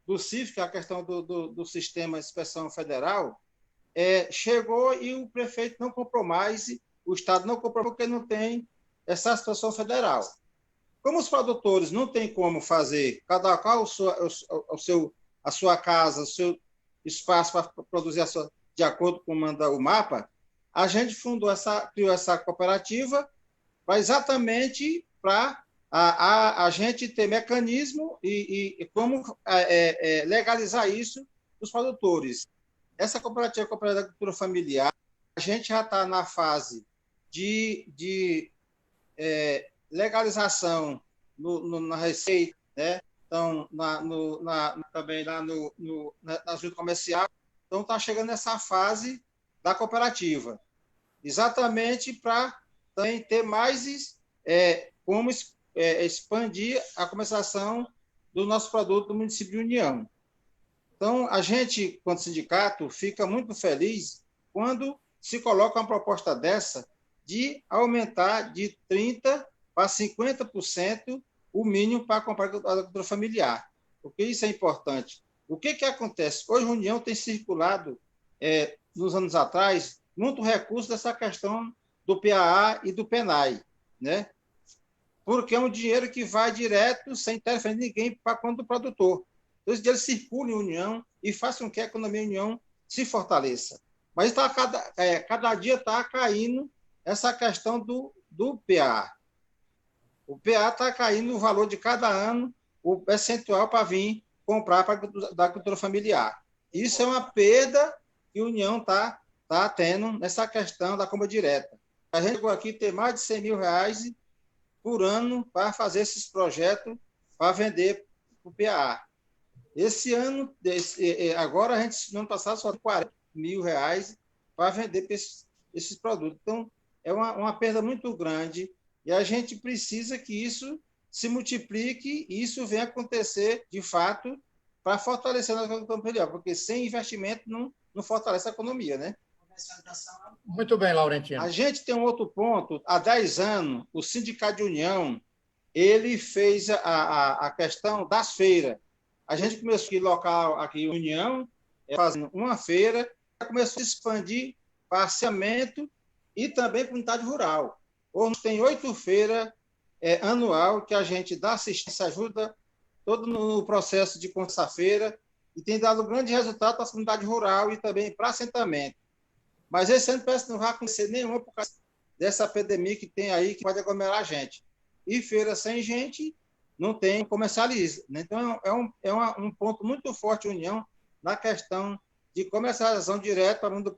do CIF, que é a questão do Sistema de Inspeção Federal, chegou e o prefeito não comprou mais, o Estado não comprou porque não tem essa situação federal. Como os produtores não têm como fazer, cada qual a sua casa, o seu espaço para produzir de acordo com manda o mapa, a gente criou essa cooperativa exatamente para a gente ter mecanismo e como legalizar isso dos produtores. Essa cooperativa, a Cooperativa da Agricultura Familiar, a gente já está na fase de legalização na Receita, né? Então, também lá na junta comercial. Então, está chegando essa fase da cooperativa, exatamente para também ter mais como expandir a comercialização do nosso produto do município de União. Então, a gente, quanto sindicato, fica muito feliz quando se coloca uma proposta dessa de aumentar de 30% para 50% o mínimo para comprar a agricultura familiar. Porque isso é importante. O que acontece? Hoje a União tem circulado, nos anos atrás, muito recurso dessa questão do PAA e do PENAI, né? Porque é um dinheiro que vai direto, sem interferir ninguém, para a conta do produtor. Então, esse dinheiro circula em União e faz com que a economia em União se fortaleça. Mas cada dia está caindo essa questão do PAA. O PA está caindo o valor de cada ano, o percentual para vir comprar da agricultura familiar. Isso é uma perda que a União está tendo nessa questão da compra direta. A gente chegou aqui ter mais de R$100 mil por ano para fazer esses projetos para vender para o PA. Esse ano, agora, a gente, no ano passado, só tem R$40 mil para vender esses produtos. Então, é uma perda muito grande. E a gente precisa que isso se multiplique e isso venha acontecer, de fato, para fortalecer a economia, porque sem investimento não fortalece a economia, né? Muito bem, Laurentino. A gente tem um outro ponto. Há 10 anos, o Sindicato de União ele fez a questão das feiras. A gente começou aqui local, aqui União, fazendo uma feira, começou a expandir parceamento e também comunidade rural. Hoje tem 8 feiras anual que a gente dá assistência, ajuda todo no processo de feira e tem dado grande resultado para a comunidade rural e também para assentamento. Mas esse ano parece que não vai acontecer nenhuma por causa dessa pandemia que tem aí, que pode aglomerar a gente. E feira sem gente não tem comercializa. Então, é um ponto muito forte, União, na questão de comercialização direta para o mundo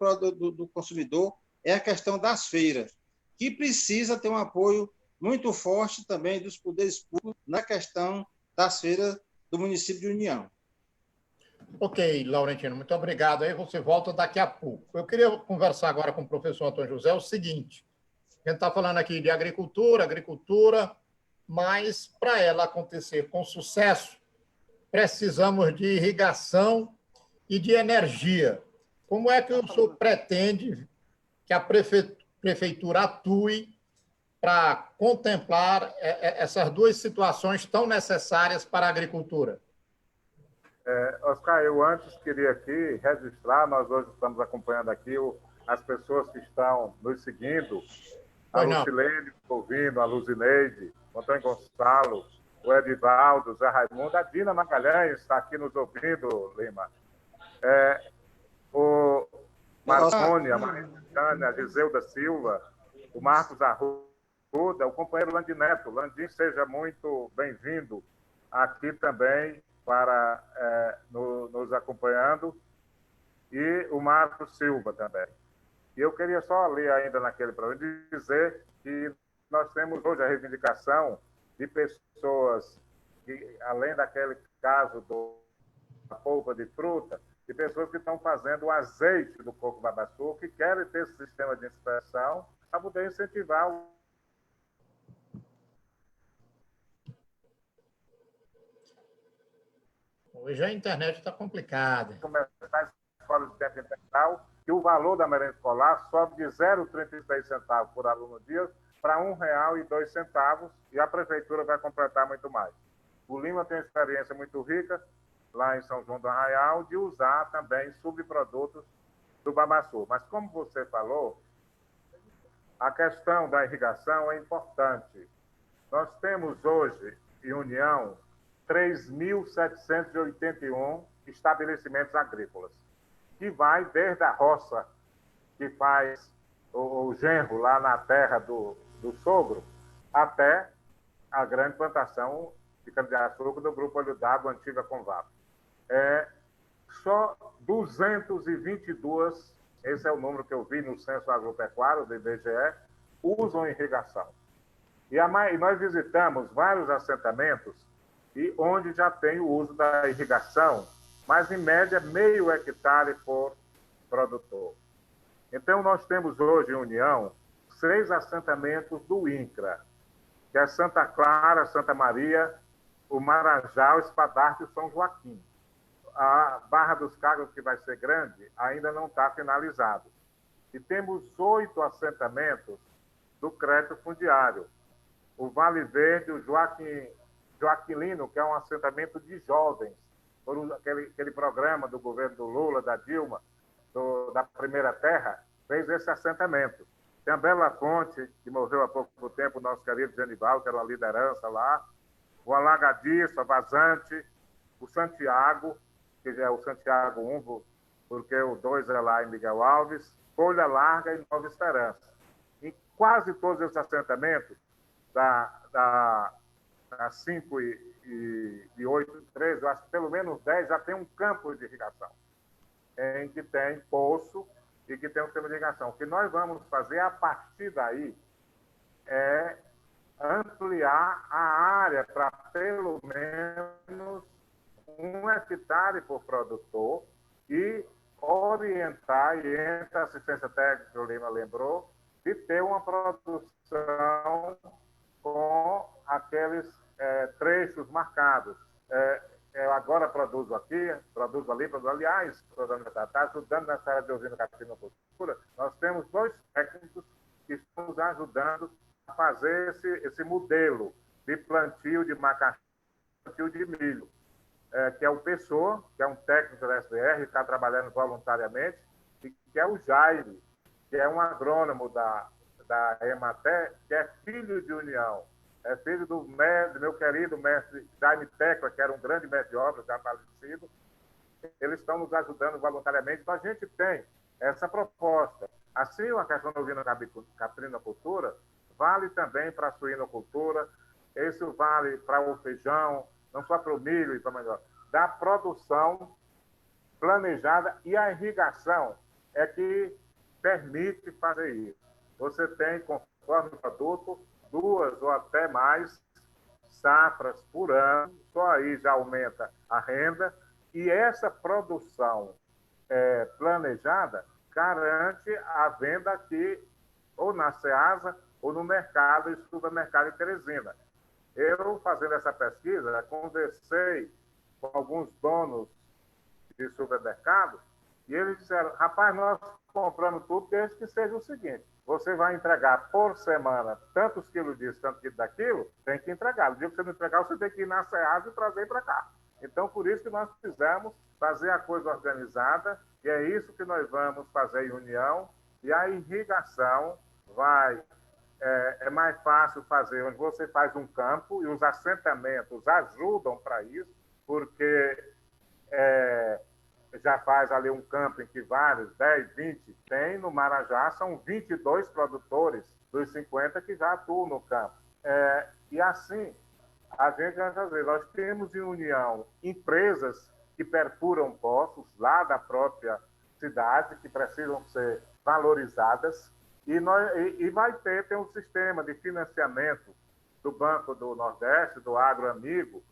do consumidor, é a questão das feiras, que precisa ter um apoio muito forte também dos poderes públicos na questão das feiras do município de União. Ok, Laurentino, muito obrigado. Aí você volta daqui a pouco. Eu queria conversar agora com o professor Antônio José o seguinte: a gente está falando aqui de agricultura, mas para ela acontecer com sucesso, precisamos de irrigação e de energia. Como é que o senhor pretende que a prefeitura atue para contemplar essas duas situações tão necessárias para a agricultura? Oscar, eu antes queria aqui registrar, nós hoje estamos acompanhando aqui as pessoas que estão nos seguindo, a Lucilene ouvindo, a Luzineide, o Antônio Gonçalo, o Edivaldo, o Zé Raimundo, a Dina Magalhães está aqui nos ouvindo, Lima. O Marconi, a Maria a Giseuda Silva, o Marcos Arruda, o companheiro Landim Neto. Landim, seja muito bem-vindo aqui também para nos acompanhando, e o Marcos Silva também. E eu queria só ler ainda naquele programa, dizer que nós temos hoje a reivindicação de pessoas que, além daquele caso da polpa de fruta, de pessoas que estão fazendo o azeite do coco babaçu, que querem ter esse sistema de inspeção para poder incentivar Hoje a internet está complicada. Começar a escola de tempo integral, que o valor da merenda escolar sobe de 0,36 centavos por aluno dia para R$ 1,02, e a prefeitura vai completar muito mais. O Lima tem uma experiência muito rica, lá em São João do Arraial, de usar também subprodutos do babaçu. Mas, como você falou, a questão da irrigação é importante. Nós temos hoje, em União, 3.781 estabelecimentos agrícolas, que vai desde a roça, que faz o genro lá na terra do sogro, até a grande plantação de cana-de-açúcar do Grupo Olho d'Água, antiga Convap. Só 222, esse é o número que eu vi no Censo Agropecuário do IBGE, usam irrigação. E nós visitamos vários assentamentos e onde já tem o uso da irrigação, mas em média meio hectare por produtor. Então nós temos hoje em União 6 assentamentos do INCRA, que é Santa Clara, Santa Maria, o Marajá, o Espadarte e o São Joaquim. A Barra dos Cagos, que vai ser grande, ainda não está finalizado. E temos 8 assentamentos do crédito fundiário. O Vale Verde, o Joaquilino, que é um assentamento de jovens, por aquele programa do governo do Lula, da Dilma, da Primeira Terra, fez esse assentamento. Tem a Bela Fonte, que morreu há pouco tempo, o nosso querido Genival, que era uma liderança lá, o Alagadiço, a Vazante, o Santiago, que já é o Santiago 1, porque o 2 é lá em Miguel Alves, Folha Larga e Nova Esperança. Em quase todos esses assentamentos, da 5 e 8 e 13, eu acho que pelo menos 10 já tem um campo de irrigação, em que tem poço e que tem um sistema de irrigação. O que nós vamos fazer a partir daí é ampliar a área para pelo menos 1 hectare por produtor e orientar, e entra a assistência técnica que o Lima lembrou, de ter uma produção com aqueles trechos marcados. Eu agora produzo aqui, produzo ali, produzo ali. Aliás, está ajudando nessa área de usina caprinocultura. Nós temos 2 técnicos que estão nos ajudando a fazer esse modelo de plantio de macaxeira, plantio de milho, que é o Pessoa, que é um técnico da SDR, que está trabalhando voluntariamente, e que é o Jaime, que é um agrônomo da Emater, que é filho de União. É filho do meu querido mestre Jaime Tecla, que era um grande mestre de obras, já falecido. Eles estão nos ajudando voluntariamente. Então, a gente tem essa proposta. Assim, a questão da usina caprinocultura vale também para a suinocultura, isso vale para o feijão, não só para o milho e para o melhor. Da produção planejada, e a irrigação é que permite fazer isso. Você tem, conforme o produto, 2 ou até mais safras por ano, só aí já aumenta a renda, e essa produção planejada garante a venda aqui, ou na Ceasa, ou no mercado e supermercado em Teresina. Eu, fazendo essa pesquisa, conversei com alguns donos de supermercado, e eles disseram, rapaz, nós compramos tudo desde que seja o seguinte, você vai entregar por semana tantos quilos disso, tantos quilos daquilo, tem que entregar. No dia que você não entregar, você tem que ir na Ceasa e trazer para cá. Então, por isso que nós fizemos fazer a coisa organizada, e é isso que nós vamos fazer em união, e a irrigação é mais fácil fazer, onde você faz um campo, e os assentamentos ajudam para isso, porque já faz ali um campo em que vários, 10, 20, tem no Marajá, são 22 produtores dos 50 que já atuam no campo. E assim, a gente vai fazer, nós temos em união empresas que perfuram poços lá da própria cidade, que precisam ser valorizadas, e vai ter um sistema de financiamento do Banco do Nordeste, do Agro Amigo,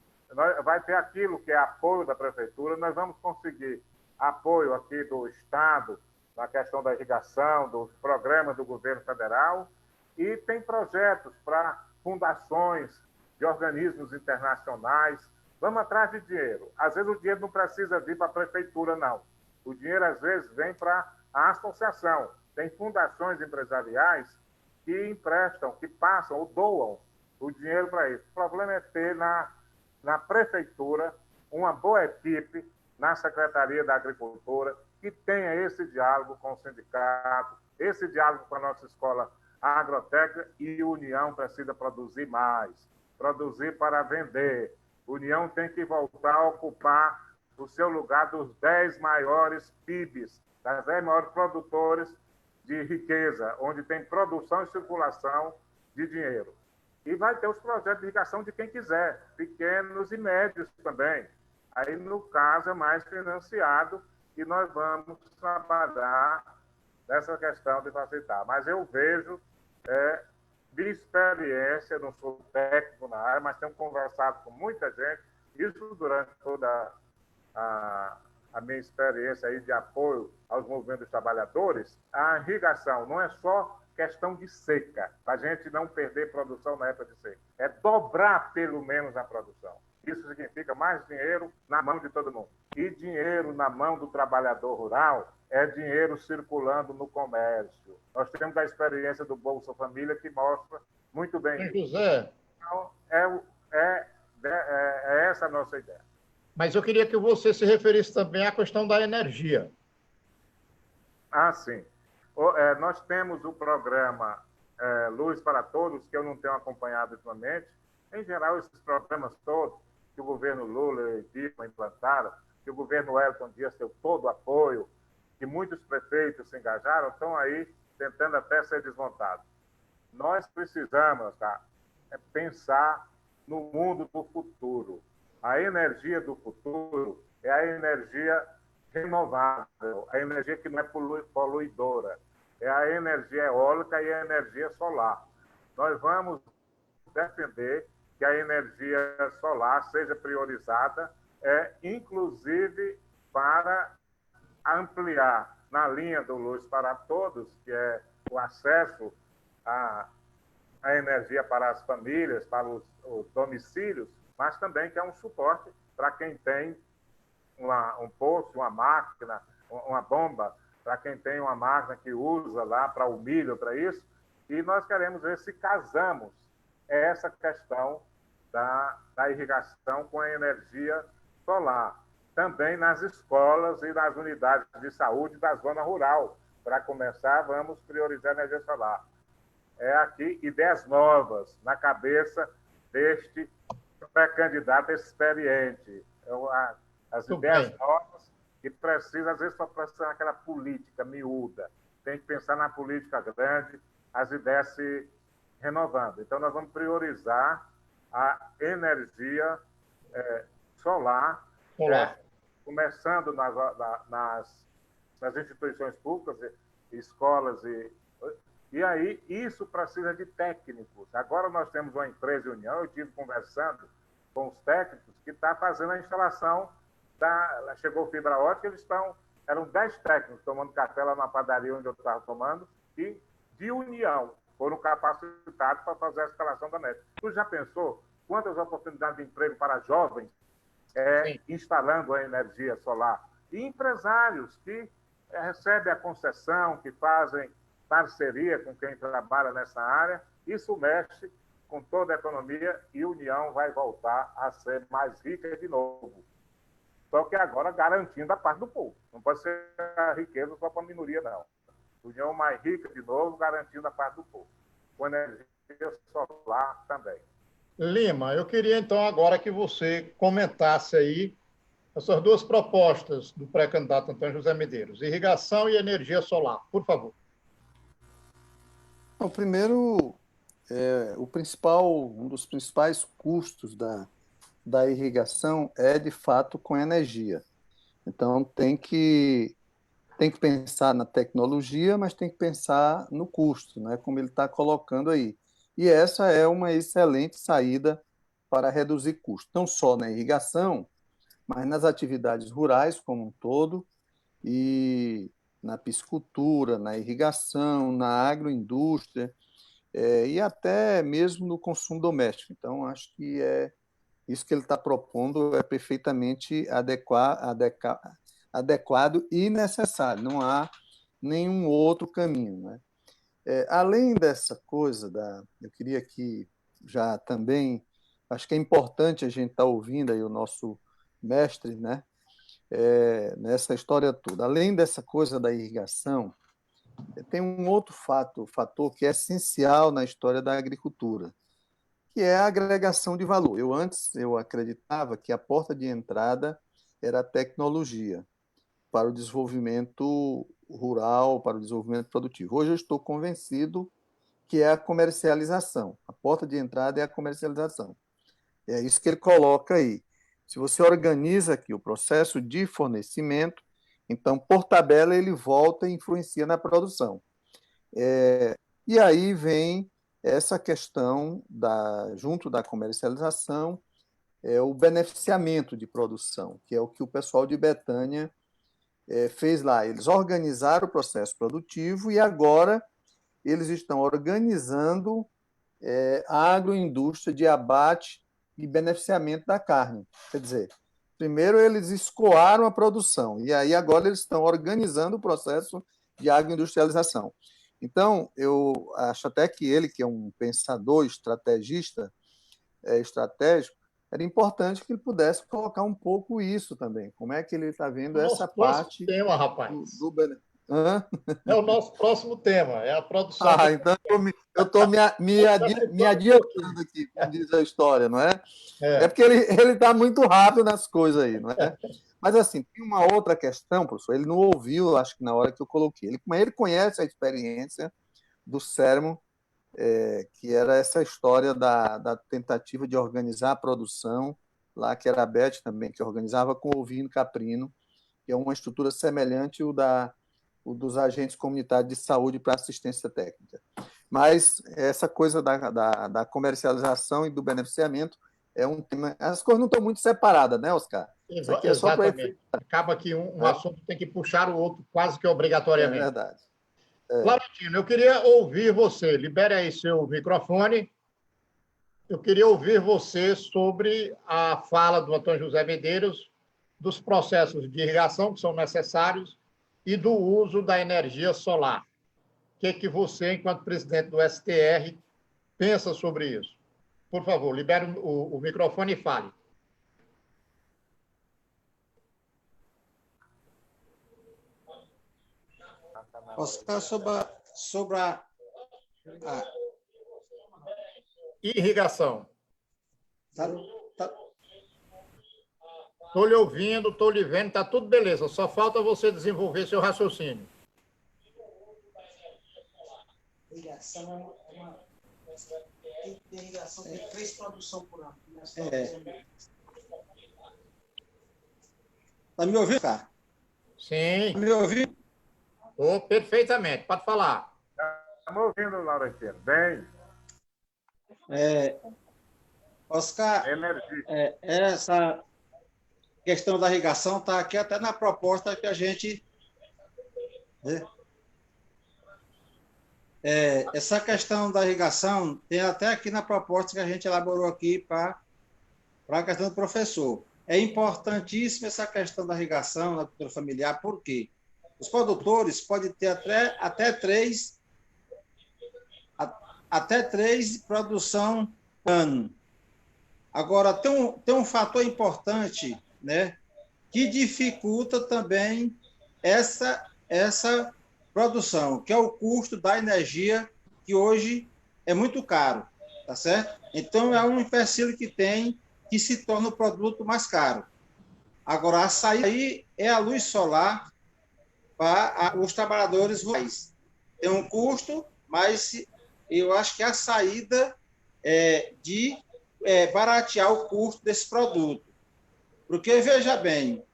vai ter aquilo que é apoio da prefeitura, nós vamos conseguir apoio aqui do Estado na questão da irrigação, dos programas do governo federal, e tem projetos para fundações de organismos internacionais. Vamos atrás de dinheiro. Às vezes o dinheiro não precisa vir para a prefeitura, não. O dinheiro, às vezes, vem para a associação. Tem fundações empresariais que emprestam, que passam ou doam o dinheiro para isso. O problema é ter na prefeitura uma boa equipe, na Secretaria da Agricultura, que tenha esse diálogo com o sindicato, esse diálogo com a nossa escola agrotécnica, e a União precisa produzir mais, produzir para vender. A União tem que voltar a ocupar o seu lugar dos 10 maiores PIBs, das 10 maiores produtores de riqueza, onde tem produção e circulação de dinheiro. E vai ter os projetos de irrigação de quem quiser, pequenos e médios também. Aí, no caso, é mais financiado, e nós vamos trabalhar nessa questão de facilitar. Mas eu vejo, de experiência, não sou técnico na área, mas tenho conversado com muita gente, isso durante toda a minha experiência aí de apoio aos movimentos dos trabalhadores. A irrigação não é só questão de seca, para a gente não perder produção na época de seca. É dobrar, pelo menos, a produção. Isso significa mais dinheiro na mão de todo mundo. E dinheiro na mão do trabalhador rural é dinheiro circulando no comércio. Nós temos a experiência do Bolsa Família que mostra muito bem isso. José. Então, é essa a nossa ideia. Mas eu queria que você se referisse também à questão da energia. Ah, sim. Nós temos o programa Luz para Todos, que eu não tenho acompanhado ultimamente. Em geral, esses programas todos que o governo Lula e Dilma implantaram, que o governo Wellington Dias deu todo o apoio, que muitos prefeitos se engajaram, estão aí tentando até ser desmontados. Nós precisamos pensar no mundo do futuro. A energia do futuro é a energia renovável, a energia que não é poluidora, é a energia eólica e a energia solar. Nós vamos defender que a energia solar seja priorizada, inclusive para ampliar na linha do Luz para Todos, que é o acesso a energia para as famílias, para os domicílios, mas também que é um suporte para quem tem um poço, uma máquina, uma bomba, para quem tem uma máquina que usa lá para o milho, para isso. E nós queremos ver se casamos essa questão da irrigação com a energia solar. Também nas escolas e nas unidades de saúde da zona rural. Para começar, vamos priorizar a energia solar. É aqui ideias novas na cabeça deste pré-candidato experiente. As Muito ideias bem. novas que precisa, às vezes, só precisa naquela política miúda. Tem que pensar na política grande, as ideias se renovando. Então, nós vamos priorizar a energia solar, Solar. começando nas instituições públicas, escolas e aí isso precisa de técnicos. Agora nós temos uma empresa União, eu estive conversando com os técnicos que está fazendo a instalação chegou fibra ótica, eram 10 técnicos tomando café lá na padaria onde eu estava tomando, e de União foram capacitados para fazer a instalação da net. Tu já pensou quantas oportunidades de emprego para jovens instalando a energia solar? E empresários que recebem a concessão, que fazem parceria com quem trabalha nessa área, isso mexe com toda a economia e a União vai voltar a ser mais rica de novo. Só que agora garantindo a parte do povo. Não pode ser a riqueza só para a minoria, não. União mais rica de novo, garantindo a parte do povo. Com energia solar também. Lima, eu queria então agora que você comentasse aí essas duas propostas do pré-candidato Antônio José Medeiros, irrigação e energia solar, por favor. Bom, primeiro, um dos principais custos da irrigação é, de fato, com energia. Então, tem que pensar na tecnologia, mas tem que pensar no custo, né, como ele está colocando aí. E essa é uma excelente saída para reduzir custos, não só na irrigação, mas nas atividades rurais como um todo, e na piscicultura, na irrigação, na agroindústria, e até mesmo no consumo doméstico. Então, acho que isso que ele está propondo é perfeitamente adequado e necessário, não há nenhum outro caminho, né? Além dessa coisa, eu queria que já também, acho que é importante a gente estar ouvindo aí o nosso mestre, né? Nessa história toda. Além dessa coisa da irrigação, tem um outro fator que é essencial na história da agricultura, que é a agregação de valor. Antes eu acreditava que a porta de entrada era a tecnologia para o desenvolvimento rural, para o desenvolvimento produtivo. Hoje eu estou convencido que é a comercialização. A porta de entrada é a comercialização. É isso que ele coloca aí. Se você organiza aqui o processo de fornecimento, então, por tabela, ele volta e influencia na produção. E aí vem essa questão, junto da comercialização, o beneficiamento de produção, que é o que o pessoal de Betânia fez lá. Eles organizaram o processo produtivo e agora eles estão organizando a agroindústria de abate e beneficiamento da carne. Quer dizer, primeiro eles escoaram a produção e aí agora eles estão organizando o processo de agroindustrialização. Então, eu acho até que ele, que é um pensador, estrategista, estratégico, era importante que ele pudesse colocar um pouco isso também. Como é que ele está vendo O essa nosso próximo parte tema, rapaz. do Hã? É o nosso próximo tema, é a produção. Então eu estou me adiantando aqui, como diz a história, não é? É porque ele está muito rápido nas coisas aí, não é? Mas, assim, tem uma outra questão, professor, ele não ouviu, acho que na hora que eu coloquei. Ele conhece a experiência do Sermo, que era essa história da tentativa de organizar a produção, lá que era a Beth também, que organizava com o ovino caprino, que é uma estrutura semelhante o dos agentes comunitários de saúde para assistência técnica. Mas essa coisa da comercialização e do beneficiamento é um tema. As coisas não estão muito separadas, né, Oscar? Isso aqui é só para Exatamente. Acaba que um assunto tem que puxar o outro quase que obrigatoriamente. É verdade. Laurentino, eu queria ouvir você. Libere aí seu microfone. Eu queria ouvir você sobre a fala do Antônio José Medeiros, dos processos de irrigação que são necessários e do uso da energia solar. O que você, enquanto presidente do STR, pensa sobre isso? Por favor, libere o microfone e fale. Oscar, sobre a Irrigação. tá, tá, Estou lhe ouvindo, estou lhe vendo, está tudo beleza. Só falta você desenvolver seu raciocínio. Irrigação tem irrigação, tem 3 produções por ano. tá me ouvindo, cara? Sim. Tá me ouvindo? Oh, perfeitamente. Pode falar. Estamos ouvindo, Laurentino. Bem, Oscar, energia. essa questão da irrigação está aqui até na proposta que a gente... essa questão da irrigação tem até aqui na proposta que a gente elaborou aqui para a questão do professor. É importantíssima essa questão da irrigação na agricultura familiar, por quê? Os produtores podem ter até três produção por ano. Agora, tem um fator importante, né, que dificulta também essa produção, que é o custo da energia, que hoje é muito caro, tá certo? Então, é um empecilho que tem, que se torna o produto mais caro. Agora, a saída aí é a luz solar para os trabalhadores rurais. Tem um custo, mas eu acho que a saída é de baratear o custo desse produto. Porque, veja bem,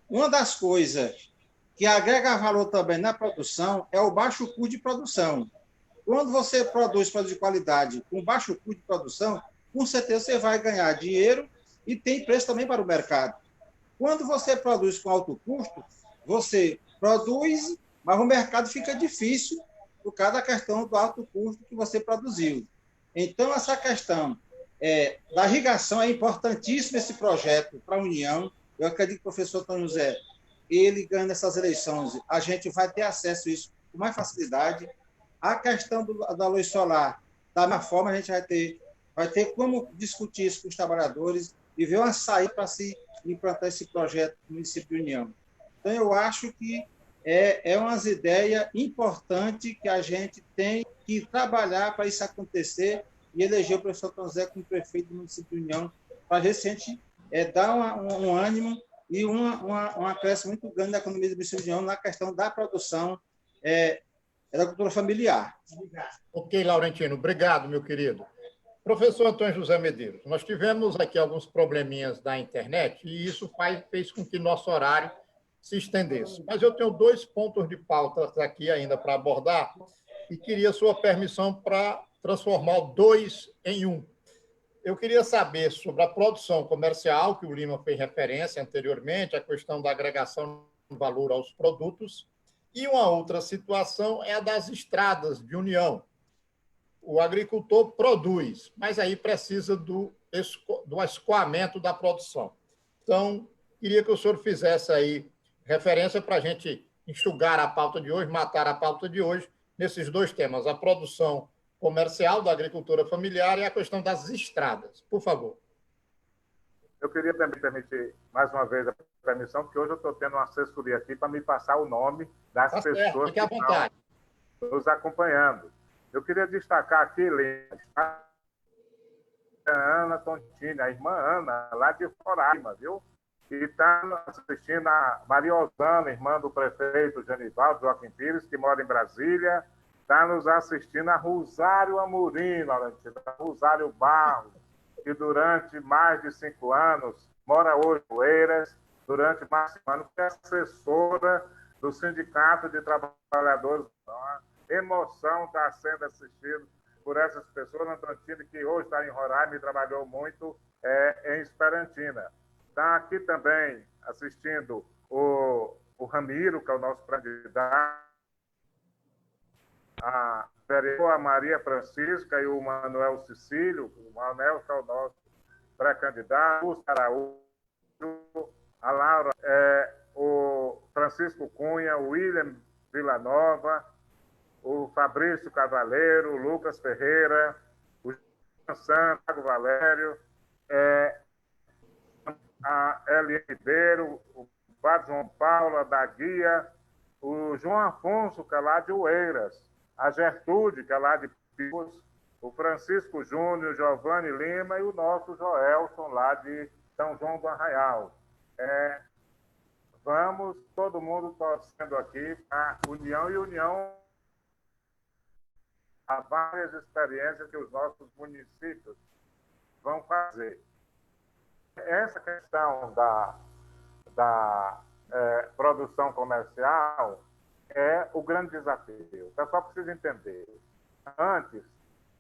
uma das coisas que agrega valor também na produção é o baixo custo de produção. Quando você produz produto de qualidade com baixo custo de produção, com certeza você vai ganhar dinheiro e tem preço também para o mercado. Quando você produz com alto custo, você produz, mas o mercado fica difícil por causa da questão do alto custo que você produziu. Então, essa questão da irrigação é importantíssima, esse projeto para a União. Eu acredito que o professor Antônio José, ele ganhando essas eleições, a gente vai ter acesso a isso com mais facilidade. A questão da luz solar, da mesma forma, a gente vai ter como discutir isso com os trabalhadores e ver uma saída para se implantar esse projeto no município de União. Então, eu acho que é umas ideias importantes que a gente tem que trabalhar para isso acontecer e eleger o professor Antônio José como prefeito do município de União, para a gente dar um ânimo e um acréscimo muito grande da economia do município de União na questão da produção da agricultura familiar. Ok, Laurentino. Obrigado, meu querido. Professor Antônio José Medeiros, nós tivemos aqui alguns probleminhas da internet e isso fez com que nosso horário se estendesse. Mas eu tenho 2 pontos de pauta aqui ainda para abordar e queria sua permissão para transformar o 2 em 1. Eu queria saber sobre a produção comercial, que o Lima fez referência anteriormente, a questão da agregação de valor aos produtos, e uma outra situação é a das estradas de União. O agricultor produz, mas aí precisa do escoamento da produção. Então, queria que o senhor fizesse aí referência para a gente enxugar a pauta de hoje, matar a pauta de hoje, nesses 2 temas, a produção comercial da agricultura familiar e a questão das estradas. Por favor. Eu queria também permitir, mais uma vez, a permissão, porque hoje eu estou tendo uma assessoria aqui para me passar o nome das pessoas que estão nos acompanhando. Eu queria destacar aqui, a Ana Tontini, a irmã Ana, lá de Roraima, viu? E está assistindo a Maria Osana, irmã do prefeito Genivaldo Joaquim Pires, que mora em Brasília. Está nos assistindo a Rosário Amorim, a Rosário Barros, que durante mais de 5 anos mora hoje em Oeiras, durante mais de 5 anos foi assessora do Sindicato de Trabalhadores. Emoção está sendo assistido por essas pessoas. Antônio, que hoje está em Roraima e trabalhou muito em Esperantina. Está aqui também assistindo o Ramiro, que é o nosso candidato a vereadora Maria Francisca e o Manuel Cecílio, o Manuel, que é o nosso pré-candidato, o Araújo, a Laura, o Francisco Cunha, o William Villanova, o Fabrício Cavaleiro, o Lucas Ferreira, o Jean Santos, o Valério, a Elie Ribeiro, o Padre João Paulo da Guia, o João Afonso, que é lá de Oeiras, a Gertrude, que é lá de Picos, o Francisco Júnior, o Giovanni Lima e o nosso Joelson, lá de São João do Arraial. Vamos, todo mundo torcendo aqui a união e união a várias experiências que os nossos municípios vão fazer. Essa questão da produção comercial é o grande desafio. O pessoal precisa entender. Antes,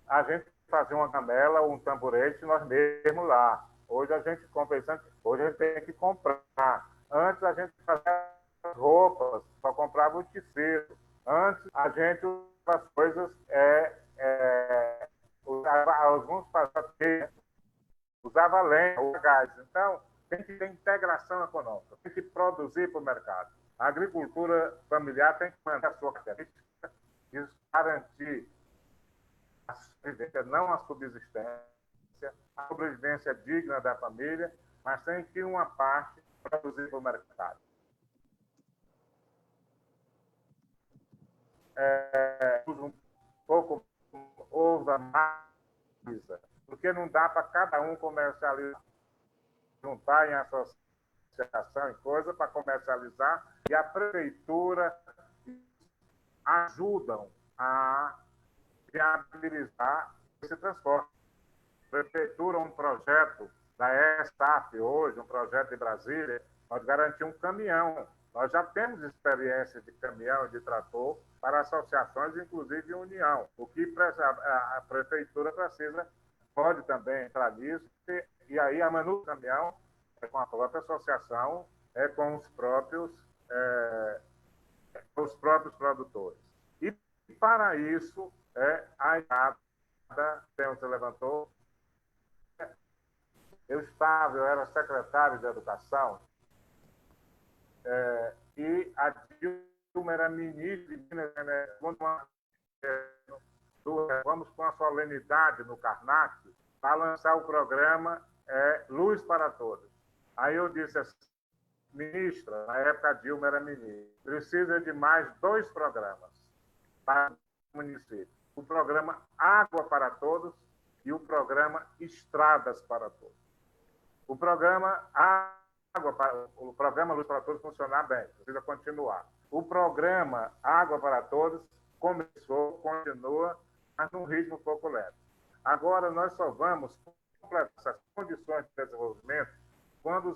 a gente fazia uma gamela ou um tamborete nós mesmos lá. Hoje a gente compra, hoje a gente tem que comprar. Antes a gente fazia roupas, só comprava o tecido. Antes a gente as coisas alguns usava lenha ou gás. Então, tem que ter integração econômica, tem que produzir para o mercado. A agricultura familiar tem que manter a sua característica e garantir a sobrevivência, não a subsistência, a sobrevivência digna da família, mas tem que uma parte produzir para o mercado. Um pouco ousa mais, porque não dá para cada um comercializar, juntar em associação e coisa para comercializar, e a prefeitura ajudam a viabilizar esse transporte. A prefeitura, um projeto da ESTAF hoje, um projeto de Brasília, nós garantimos um caminhão. Nós já temos experiência de caminhão e de trator para associações, inclusive união. O que a prefeitura precisa, pode também entrar nisso, e aí a manutenção do caminhão é com a própria associação, é com os próprios produtores. E para isso, a entrada, você levantou, eu era secretário de Educação, e a Dilma era ministra de Minas, vamos com a solenidade no Karnak para lançar o programa Luz para Todos. Aí eu disse assim, ministra, na época a Dilma era ministra, precisa de mais 2 programas para o município. O programa Água para Todos e o programa Estradas para Todos. O programa Luz para Todos funcionar bem, precisa continuar. O programa Água para Todos começou, continua, mas num ritmo pouco lento. Agora, nós só vamos completar essas condições de desenvolvimento quando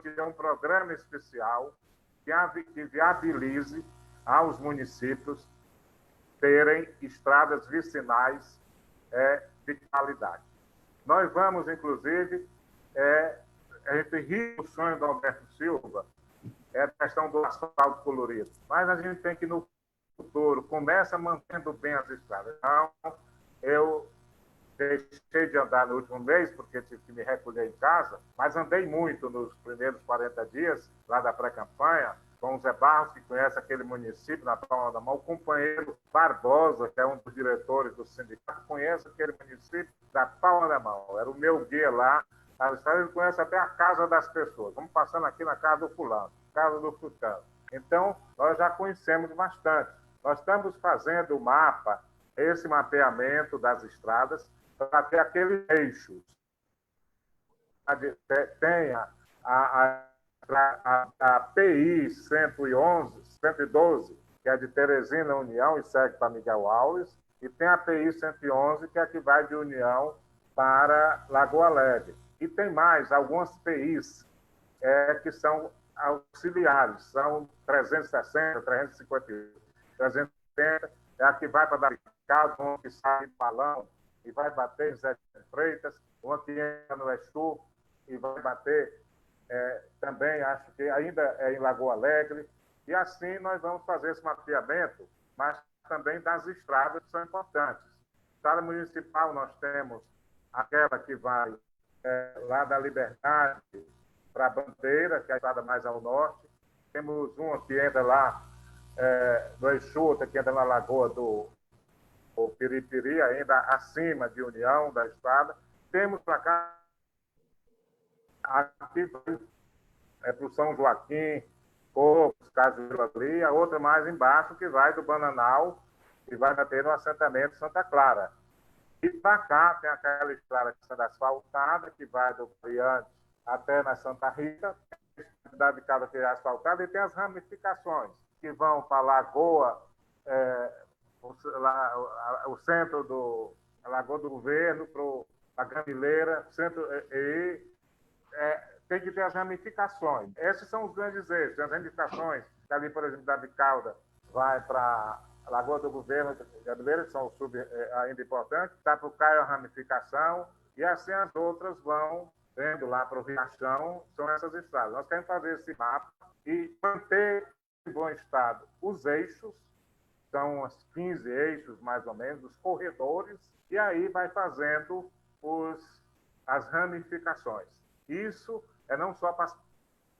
tiver um programa especial que viabilize aos municípios terem estradas vicinais de qualidade. Nós vamos, inclusive, a gente ri do sonho do Alberto Silva, a questão do asfalto colorido, mas a gente tem que, no futuro, começa mantendo bem as estradas. Então, eu deixei de andar no último mês, porque tive que me recolher em casa, mas andei muito nos primeiros 40 dias, lá da pré-campanha, com o Zé Barros, que conhece aquele município na palma da mão, o companheiro Barbosa, que é um dos diretores do sindicato, conhece aquele município da palma da mão. Era o meu guia lá. Ele conhece até a casa das pessoas. Vamos passando aqui na casa do fulano, casa do fulano. Então, nós já conhecemos bastante. Nós estamos fazendo o mapa, esse mapeamento das estradas, para ter aqueles eixos. Tenha a PI 112, que é de Teresina União e segue para Miguel Alves, e tem a PI 111, que é a que vai de União para Lagoa Alegre. E tem mais, algumas PIs que são auxiliares, são 360, 358, 370, é a que vai para Daricado, uma que sai de Balão e vai bater em Zé de Freitas, uma que entra no Exu e vai bater também, acho que ainda é em Lagoa Alegre, e assim nós vamos fazer esse mapeamento, mas também das estradas que são importantes. Estrada municipal, nós temos aquela que vai lá da Liberdade para a Bandeira, que é a estrada mais ao norte. Temos uma que entra lá no Eixuta, que entra na Lagoa do Piripiri, ainda acima de União da estrada. Temos para cá, aqui para o São Joaquim, Cocos, Cajueiro ali, a outra mais embaixo, que vai do Bananal e vai bater no assentamento Santa Clara. E para cá tem aquela estrada que está asfaltada, que vai do Brilhante até na Santa Rita, a cidade de Casa que é asfaltada, e tem as ramificações, que vão para a Lagoa, o centro do a Lagoa do Governo, para a Gamileira, centro, tem que ter as ramificações. Esses são os grandes eixos. As ramificações, ali, por exemplo, da Bicalda, vai para a Lagoa do Governo, Gamileira, que são ainda importantes, Tapucaia, a ramificação, e assim as outras vão indo lá para o Riachão, são essas estradas. Nós queremos fazer esse mapa e manter em bom estado os eixos, são uns 15 eixos, mais ou menos, os corredores, e aí vai fazendo as ramificações. Isso é não só para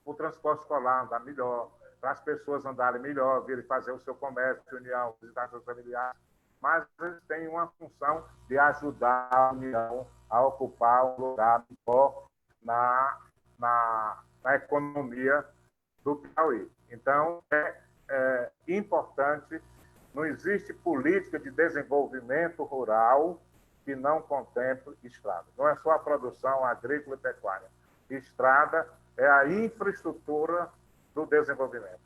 o transporte escolar andar melhor, para as pessoas andarem melhor, virem fazer o seu comércio, união, visitar seus familiares, mas eles têm uma função de ajudar a União a ocupar um lugar melhor na economia do Piauí. Então, é importante, não existe política de desenvolvimento rural que não contemple estrada. Não é só a produção agrícola e pecuária. Estrada é a infraestrutura do desenvolvimento.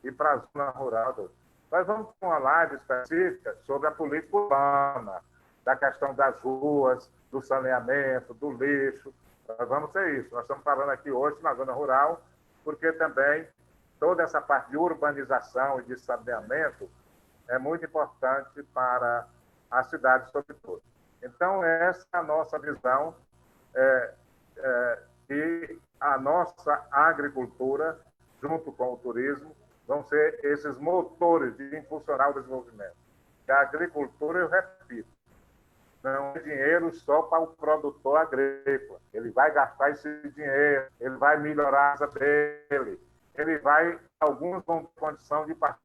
E para a zona rural, nós vamos com uma live específica sobre a política urbana, da questão das ruas, do saneamento, do lixo. Nós vamos ter isso. Nós estamos falando aqui hoje na zona rural, porque também toda essa parte de urbanização e de saneamento é muito importante para a cidade, sobretudo. Então, essa é a nossa visão, que a nossa agricultura, junto com o turismo, vão ser esses motores de impulsionar o desenvolvimento. E a agricultura, eu repito, não é dinheiro só para o produtor agrícola. Ele vai gastar esse dinheiro, ele vai melhorar a casa dele, alguns vão ter condição de partir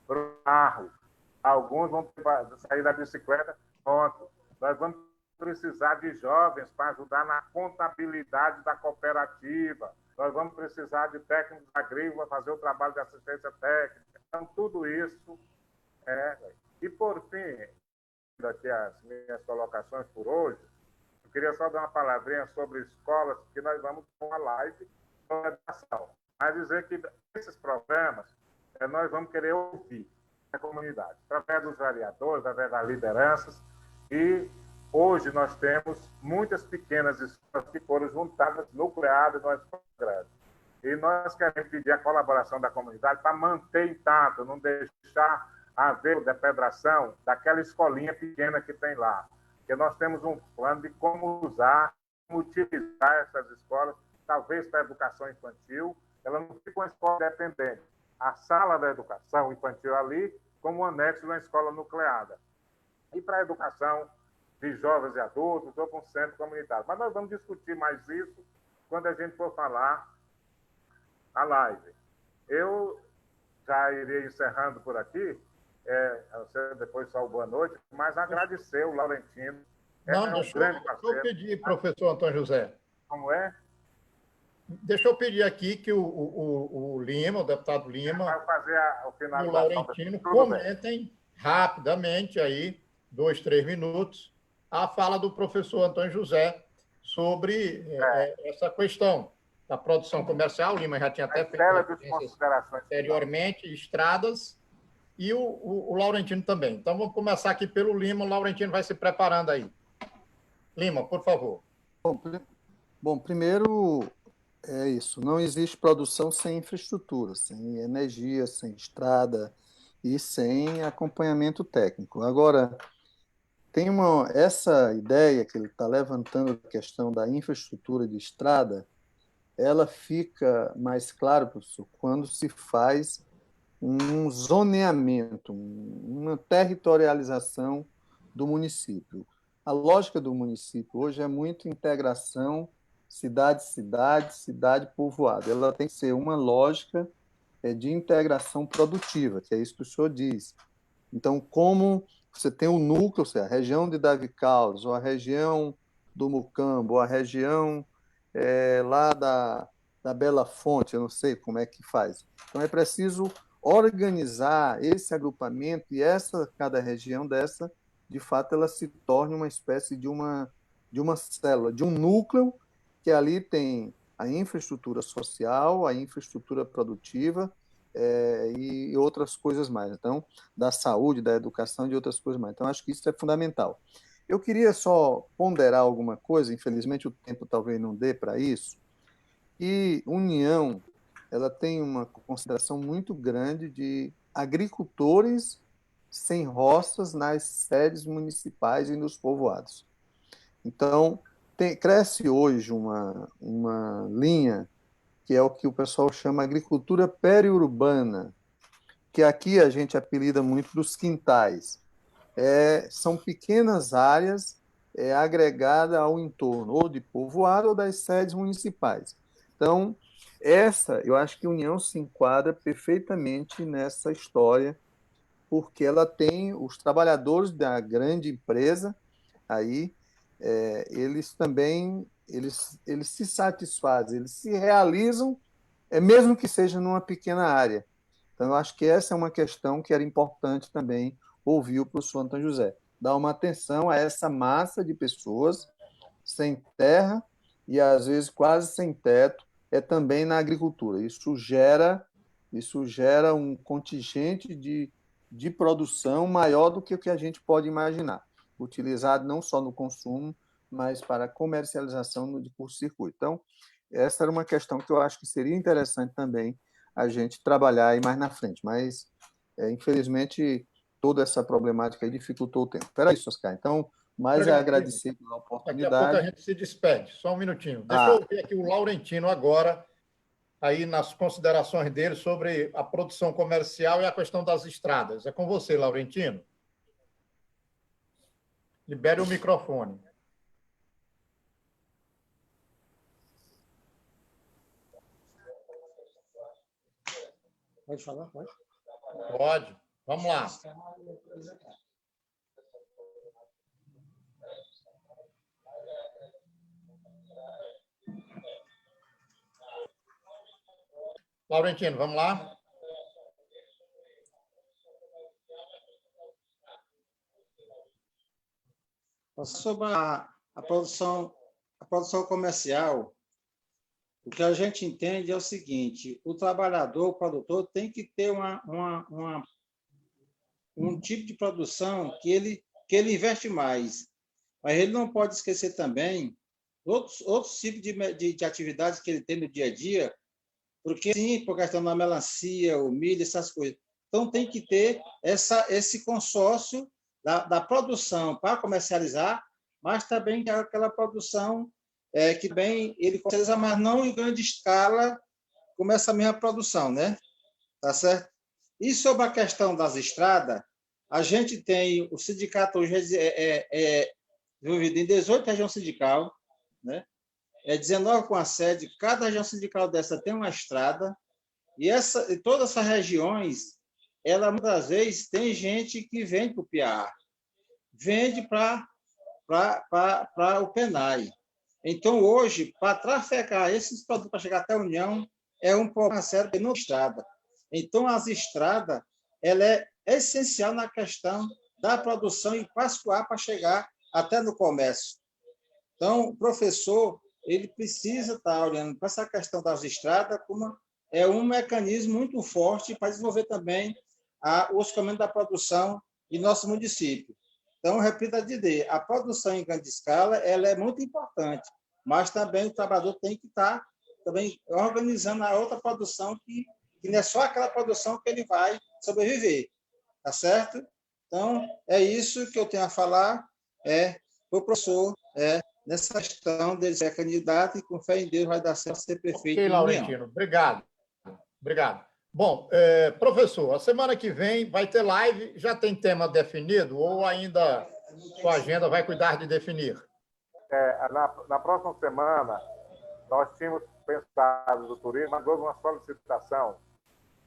para o carro, alguns vão sair da bicicleta, pronto. Nós vamos precisar de jovens para ajudar na contabilidade da cooperativa. Nós vamos precisar de técnicos agrícolas para fazer o trabalho de assistência técnica. Então, tudo isso E, por fim, aqui as minhas colocações por hoje, eu queria só dar uma palavrinha sobre escolas, que nós vamos com uma live sobre educação. Mas dizer que esses problemas nós vamos querer ouvir a comunidade, através dos vereadores, através das lideranças. E hoje nós temos muitas pequenas escolas que foram juntadas, nucleadas numa escola grande. E nós queremos pedir a colaboração da comunidade para manter intacto, não deixar haver depredação daquela escolinha pequena que tem lá. Porque nós temos um plano de como usar, como utilizar essas escolas, talvez para a educação infantil, ela não fica uma escola dependente. A sala da educação infantil ali, como um anexo de uma escola nucleada. E para a educação de jovens e adultos, ou para um centro comunitário. Mas nós vamos discutir mais isso quando a gente for falar a live. Eu já irei encerrando por aqui, você depois só boa noite, mas agradecer o Laurentino. Deixa eu pedir, professor Antônio José. Como é? Deixa eu pedir aqui que o Lima, o deputado Lima, vai fazer e o Laurentino comentem rapidamente aí, 2, 3 minutos, a fala do professor Antônio José sobre essa questão da produção comercial. O Lima já tinha até feito anteriormente, estradas, e o Laurentino também. Então, vamos começar aqui pelo Lima. O Laurentino vai se preparando aí. Lima, por favor. Bom, primeiro é isso. Não existe produção sem infraestrutura, sem energia, sem estrada e sem acompanhamento técnico. Agora, tem essa ideia que ele está levantando, a questão da infraestrutura de estrada, ela fica mais clara, professor, quando se faz um zoneamento, uma territorialização do município. A lógica do município hoje é muito integração cidade-cidade, cidade-povoado. Ela tem que ser uma lógica de integração produtiva, que é isso que o senhor diz. Então, como você tem o núcleo, ou seja, a região de Davi Caldas, ou a região do Mucambo, ou a região lá da Bela Fonte, eu não sei como é que faz. Então, é preciso organizar esse agrupamento e cada região dessa, de fato, ela se torne uma espécie de uma célula, de um núcleo que ali tem a infraestrutura social, a infraestrutura produtiva e outras coisas mais. Então, da saúde, da educação e de outras coisas mais. Então, acho que isso é fundamental. Eu queria só ponderar alguma coisa, infelizmente o tempo talvez não dê para isso, e União ela tem uma consideração muito grande de agricultores sem roças nas sedes municipais e nos povoados. Então, cresce hoje uma linha que é o que o pessoal chama agricultura periurbana, que aqui a gente apelida muito dos quintais. São pequenas áreas agregadas ao entorno, ou de povoado ou das sedes municipais. Então, eu acho que a União se enquadra perfeitamente nessa história, porque ela tem os trabalhadores da grande empresa, aí eles também eles se satisfazem, eles se realizam, mesmo que seja numa pequena área. Então, eu acho que essa é uma questão que era importante também ouvir o professor Antônio José. Dar uma atenção a essa massa de pessoas sem terra e, às vezes, quase sem teto, também na agricultura. Isso gera um contingente de produção maior do que o que a gente pode imaginar, utilizado não só no consumo, mas para comercialização de curto-circuito. Então, essa era uma questão que eu acho que seria interessante também a gente trabalhar aí mais na frente, mas, infelizmente, toda essa problemática aí dificultou o tempo. Era isso, Oscar. Então, mais é Obrigado. agradecer pela Daqui a pouco a oportunidade. gente se despede. Só um minutinho. Deixa eu ouvir aqui o Laurentino agora, aí nas considerações dele sobre a produção comercial e a questão das estradas. É com você, Laurentino. Libere o microfone. Pode falar? Pode. Pode. Vamos lá. Laurentino, vamos lá? Sobre a produção comercial, o que a gente entende é o seguinte: o trabalhador, o produtor, tem que ter um tipo de produção que ele investe mais. Mas ele não pode esquecer também outros tipos de atividades que ele tem no dia a dia, porque, sim, por questão da melancia, o milho, essas coisas. Então, tem que ter esse consórcio da produção para comercializar, mas também aquela produção que bem ele comercializa, mas não em grande escala, como essa mesma produção, né? Tá certo? E sobre a questão das estradas, a gente tem o sindicato hoje dividido em 18 regiões sindicais, né? 19 com a sede, cada região sindical dessa tem uma estrada, e todas essas regiões, ela muitas vezes tem gente que vende para o Piauí, vende para o Penai. Então, hoje, para trafegar esses produtos para chegar até a União, é um problema sério, porque não tem estrada. Então, as estradas, ela é essencial na questão da produção e pascoar para chegar até no comércio. Então, o professor ele precisa estar olhando para essa questão das estradas como um mecanismo muito forte para desenvolver também o escoamento da produção em nosso município. Então, repito a dizer, a produção em grande escala ela é muito importante, mas também o trabalhador tem que estar também organizando a outra produção que não é só aquela produção que ele vai sobreviver, tá certo? Então, é isso que eu tenho a falar, o professor, nessa questão dele ser candidato e com fé em Deus vai dar certo ser prefeito Ok, de União. Laurentino. Obrigado. Obrigado. Bom, professor, a semana que vem vai ter live, já tem tema definido ou ainda sua agenda vai cuidar de definir? Na próxima semana, nós tínhamos pensado do turismo, mas houve uma solicitação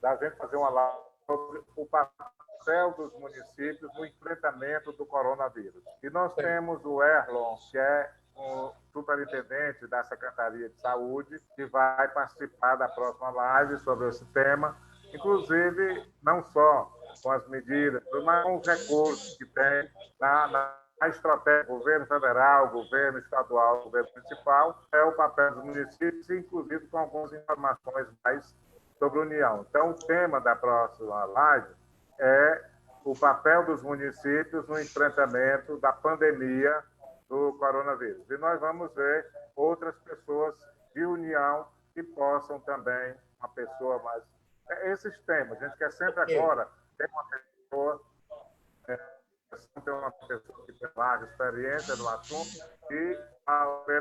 da gente fazer uma live sobre o papel dos municípios no enfrentamento do coronavírus. E nós temos o Erlon, que é o superintendente da Secretaria de Saúde, que vai participar da próxima live sobre esse tema, inclusive não só com as medidas, mas com os recursos que tem na estratégia do governo federal, governo estadual, governo municipal, é o papel dos municípios, inclusive com algumas informações mais sobre a União. Então, o tema da próxima live é o papel dos municípios no enfrentamento da pandemia do coronavírus. E nós vamos ver outras pessoas de União que possam também, uma pessoa mais... Esses temas, a gente quer sempre agora ter uma pessoa... ter uma pessoa que tem larga experiência no assunto e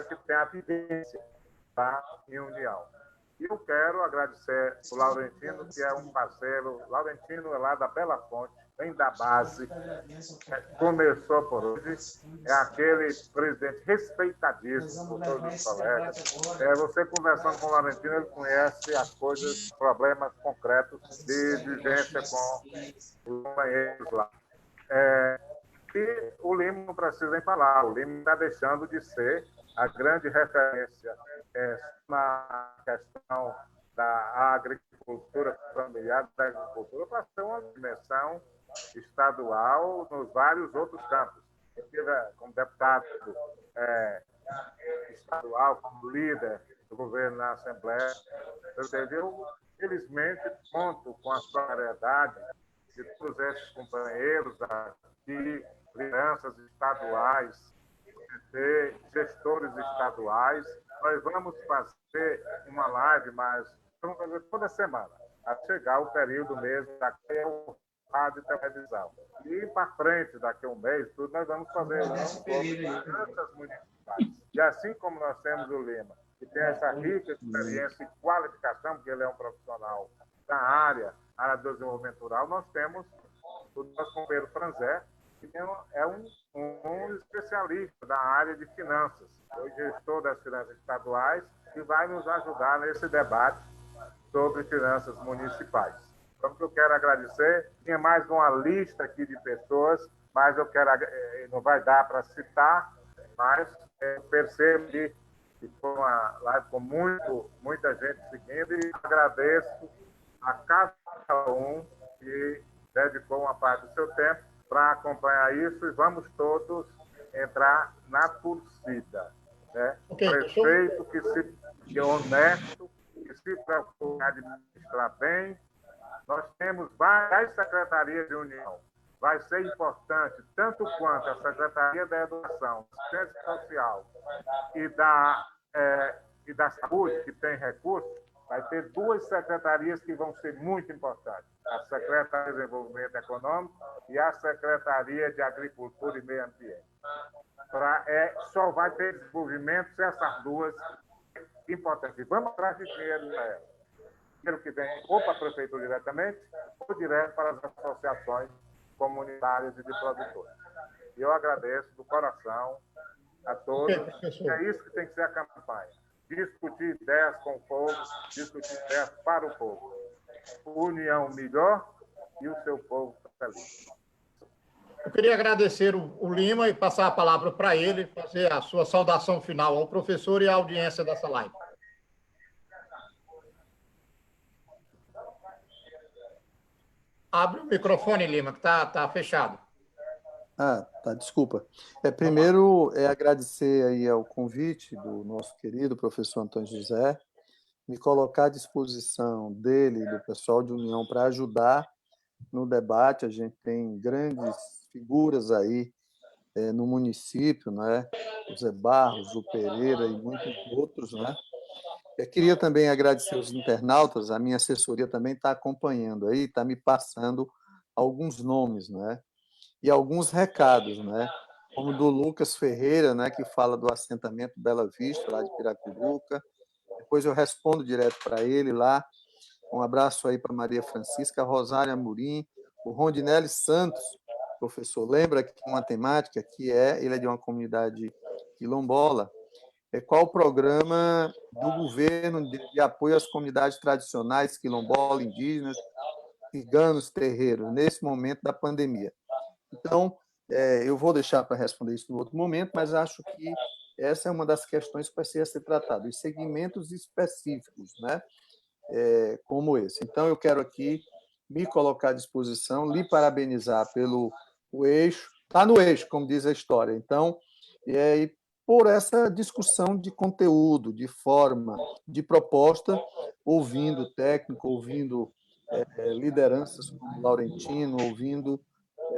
que tem a vivência em União. E eu quero agradecer o Laurentino, que é um parceiro. Laurentino é lá da Bela Fonte, vem da base, começou por hoje, é aquele presidente respeitadíssimo por todos os colegas. Você conversando com o Laurentino, ele conhece as coisas, problemas concretos de vivência com os companheiros lá. E o Lima não precisa nem falar, o Lima está deixando de ser a grande referência na questão da agricultura familiar, da agricultura, para ser uma dimensão estadual nos vários outros campos. Eu tive como deputado estadual, como líder do governo na Assembleia, eu, felizmente, conto com a solidariedade de todos esses companheiros aqui, lideranças estaduais, gestores estaduais. Nós vamos fazer uma live, mas vamos fazer toda semana, a chegar o período mesmo daqui ao rádio e televisão. E para frente, daqui a um mês, tudo, nós vamos fazer sobre lideranças municipais. E assim como nós temos o Lima, que tem essa rica experiência e qualificação, porque ele é um profissional da área do desenvolvimento rural, nós temos o nosso companheiro Franzé, que é um especialista da área de finanças, o gestor das finanças estaduais, e vai nos ajudar nesse debate sobre finanças municipais. Então, eu quero agradecer. Tinha mais uma lista aqui de pessoas, mas eu quero, não vai dar para citar, mas percebo que foi uma live com muita gente seguindo, e agradeço a cada um que dedicou uma parte do seu tempo para acompanhar isso, e vamos todos entrar na torcida. Né? Prefeito que é honesto, que se preocupa em administrar bem. Nós temos várias secretarias de união. Vai ser importante, tanto quanto a Secretaria da Educação, Assistência Social e da Saúde, que tem recursos, vai ter duas secretarias que vão ser muito importantes. A Secretaria de Desenvolvimento Econômico e a Secretaria de Agricultura e Meio Ambiente. Só vai ter desenvolvimento se essas duas importantes. E vamos atrás de dinheiro para elas. Dinheiro que vem ou para a Prefeitura diretamente, ou direto para as associações comunitárias e de produtores. E eu agradeço do coração a todos. É isso que tem que ser a campanha. Discutir ideias com o povo, discutir ideias para o povo. União melhor e o seu povo feliz. Eu queria agradecer o Lima e passar a palavra para ele, fazer a sua saudação final ao professor e à audiência dessa live. Abre o microfone, Lima, que está fechado. Tá, desculpa. Primeiro, agradecer aí ao convite do nosso querido professor Antônio José, me colocar à disposição dele, do pessoal de União, para ajudar no debate. A gente tem grandes figuras aí no município, né? O Zé Barros, o Pereira e muitos outros, né? Eu queria também agradecer os internautas, a minha assessoria também está acompanhando aí, está me passando alguns nomes, né? E alguns recados, né? Como do Lucas Ferreira, né? Que fala do assentamento Bela Vista, lá de Piracuruca. Depois eu respondo direto para ele lá. Um abraço aí para Maria Francisca, Rosária Amorim, o Rondinelli Santos, professor, lembra que uma temática que ele é de uma comunidade quilombola, qual o programa do governo de apoio às comunidades tradicionais, quilombola, indígenas, ciganos, terreiros, nesse momento da pandemia. Então, eu vou deixar para responder isso em outro momento, mas acho que essa é uma das questões que vai ser tratada, os segmentos específicos, né? Como esse. Então, eu quero aqui me colocar à disposição, lhe parabenizar pelo o eixo, está no eixo, como diz a história. Então, e por essa discussão de conteúdo, de forma, de proposta, ouvindo técnico, ouvindo lideranças como Laurentino, ouvindo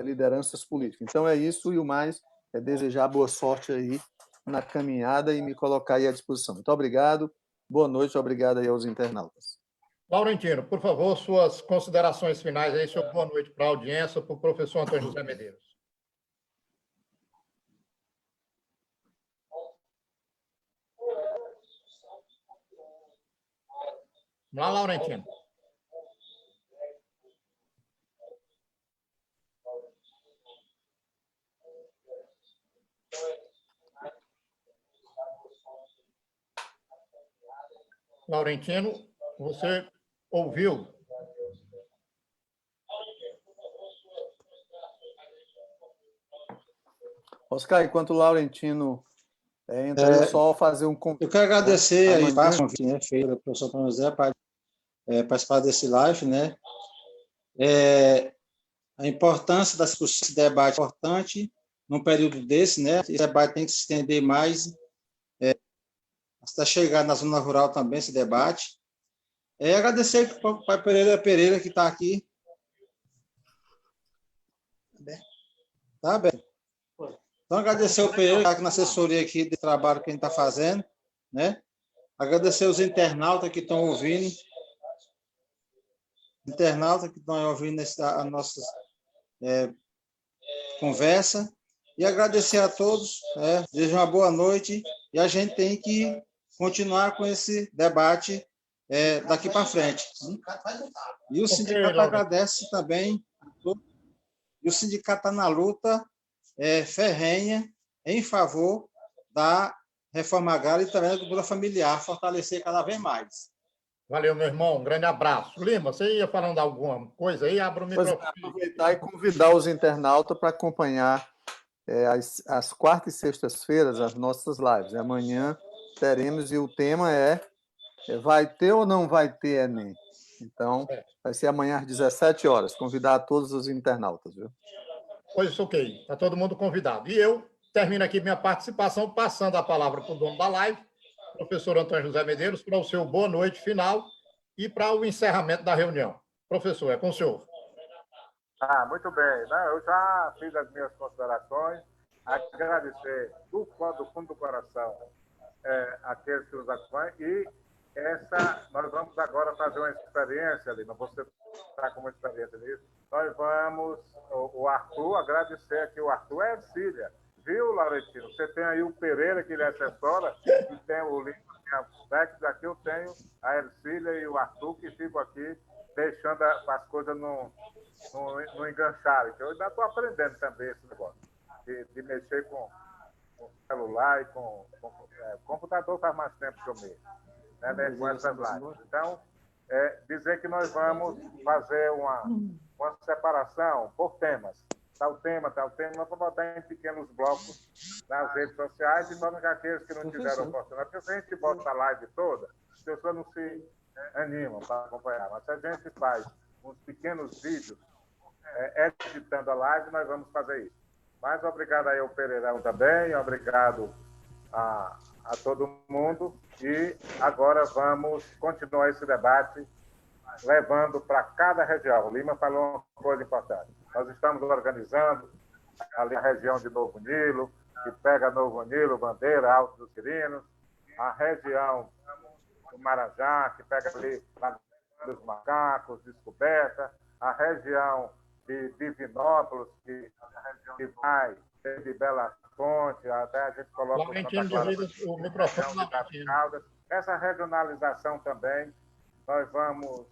lideranças políticas. Então, é isso, e o mais é desejar boa sorte aí na caminhada e me colocar aí à disposição. Muito obrigado, boa noite, obrigado aí aos internautas. Laurentino, por favor, suas considerações finais aí, seu boa noite para a audiência, para o professor Antônio José Medeiros. Vamos lá, Laurentino. Laurentino, você ouviu? Oscar, enquanto o Laurentino entra, eu só fazer um convite. Eu quero agradecer aí, o convite, né, feito pelo professor Antônio José para participar desse live, né? A importância das discussões, esse debate é importante num período desse, né? Esse debate tem que se estender mais, até chegar na zona rural também, esse debate. Agradecer para o pai Pereira, que está aqui. Tá, Beto? Então, agradecer ao Pereira, que está aqui na assessoria aqui do trabalho que a gente está fazendo, né? Agradecer os internautas que estão ouvindo, a nossa conversa, e agradecer a todos, desejo uma boa noite, e a gente tem que continuar com esse debate daqui para frente. E o sindicato agradece também, e o sindicato está na luta ferrenha em favor da reforma agrária e também da agricultura familiar, fortalecer cada vez mais. Valeu, meu irmão. Um grande abraço. Lima, você ia falando alguma coisa aí? Abra o microfone. Aproveitar e convidar os internautas para acompanhar às quartas e sextas-feiras as nossas lives. Amanhã teremos, e o tema vai ter ou não vai ter Enem? Então, vai ser amanhã às 17 horas. Convidar a todos os internautas, viu? Pois ok, está todo mundo convidado. E eu termino aqui minha participação passando a palavra para o dono da live, professor Antônio José Medeiros, para o seu boa noite final e para o encerramento da reunião. Professor, é com o senhor. Muito bem. Eu já fiz as minhas considerações, agradecer do fundo do coração aqueles que nos acompanham, e nós vamos agora fazer uma experiência ali, não você está com uma experiência nisso, nós vamos, o Arthur, agradecer aqui, o Arthur é Ercília, viu, Laurentino? Você tem aí o Pereira, que ele é assessora, e tem o Lima, aqui eu tenho a Ercília e o Arthur, que ficam aqui deixando as coisas não engancharem. Eu ainda estou aprendendo também esse negócio, de mexer com celular e com computador faz mais tempo que eu mexo, né, com essas lives. Então, dizer que nós vamos fazer uma separação por temas. Tal tema, nós vamos botar em pequenos blocos nas redes sociais, de forma que aqueles que não tiveram oportunidade, porque se a gente bota a live toda, as pessoas não se animam para acompanhar. Mas se a gente faz uns pequenos vídeos editando a live, nós vamos fazer isso. Mas obrigado aí ao Pereirão também, obrigado a todo mundo, e agora vamos continuar esse debate levando para cada região. O Lima falou uma coisa importante. Nós estamos organizando ali a região de Novo Nilo, que pega Novo Nilo, Bandeira, Alto dos Quirinos, a região do Marajá, que pega ali dos Macacos, Descoberta, a região de Divinópolis, que vai de Bela Fonte, até a gente coloca o microfone de Caldas. Essa regionalização também, nós vamos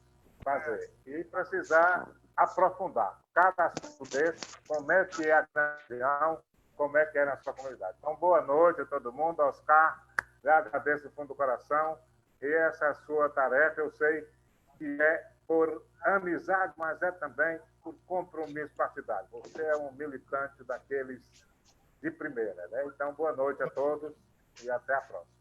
fazer. E precisar aprofundar cada assunto desse, como é que é a região, como é que é na sua comunidade. Então, boa noite a todo mundo. Oscar, lhe agradeço do fundo do coração. E essa é a sua tarefa, eu sei que é por amizade, mas é também por compromisso partidário. Você é um militante daqueles de primeira, né? Então, boa noite a todos e até a próxima.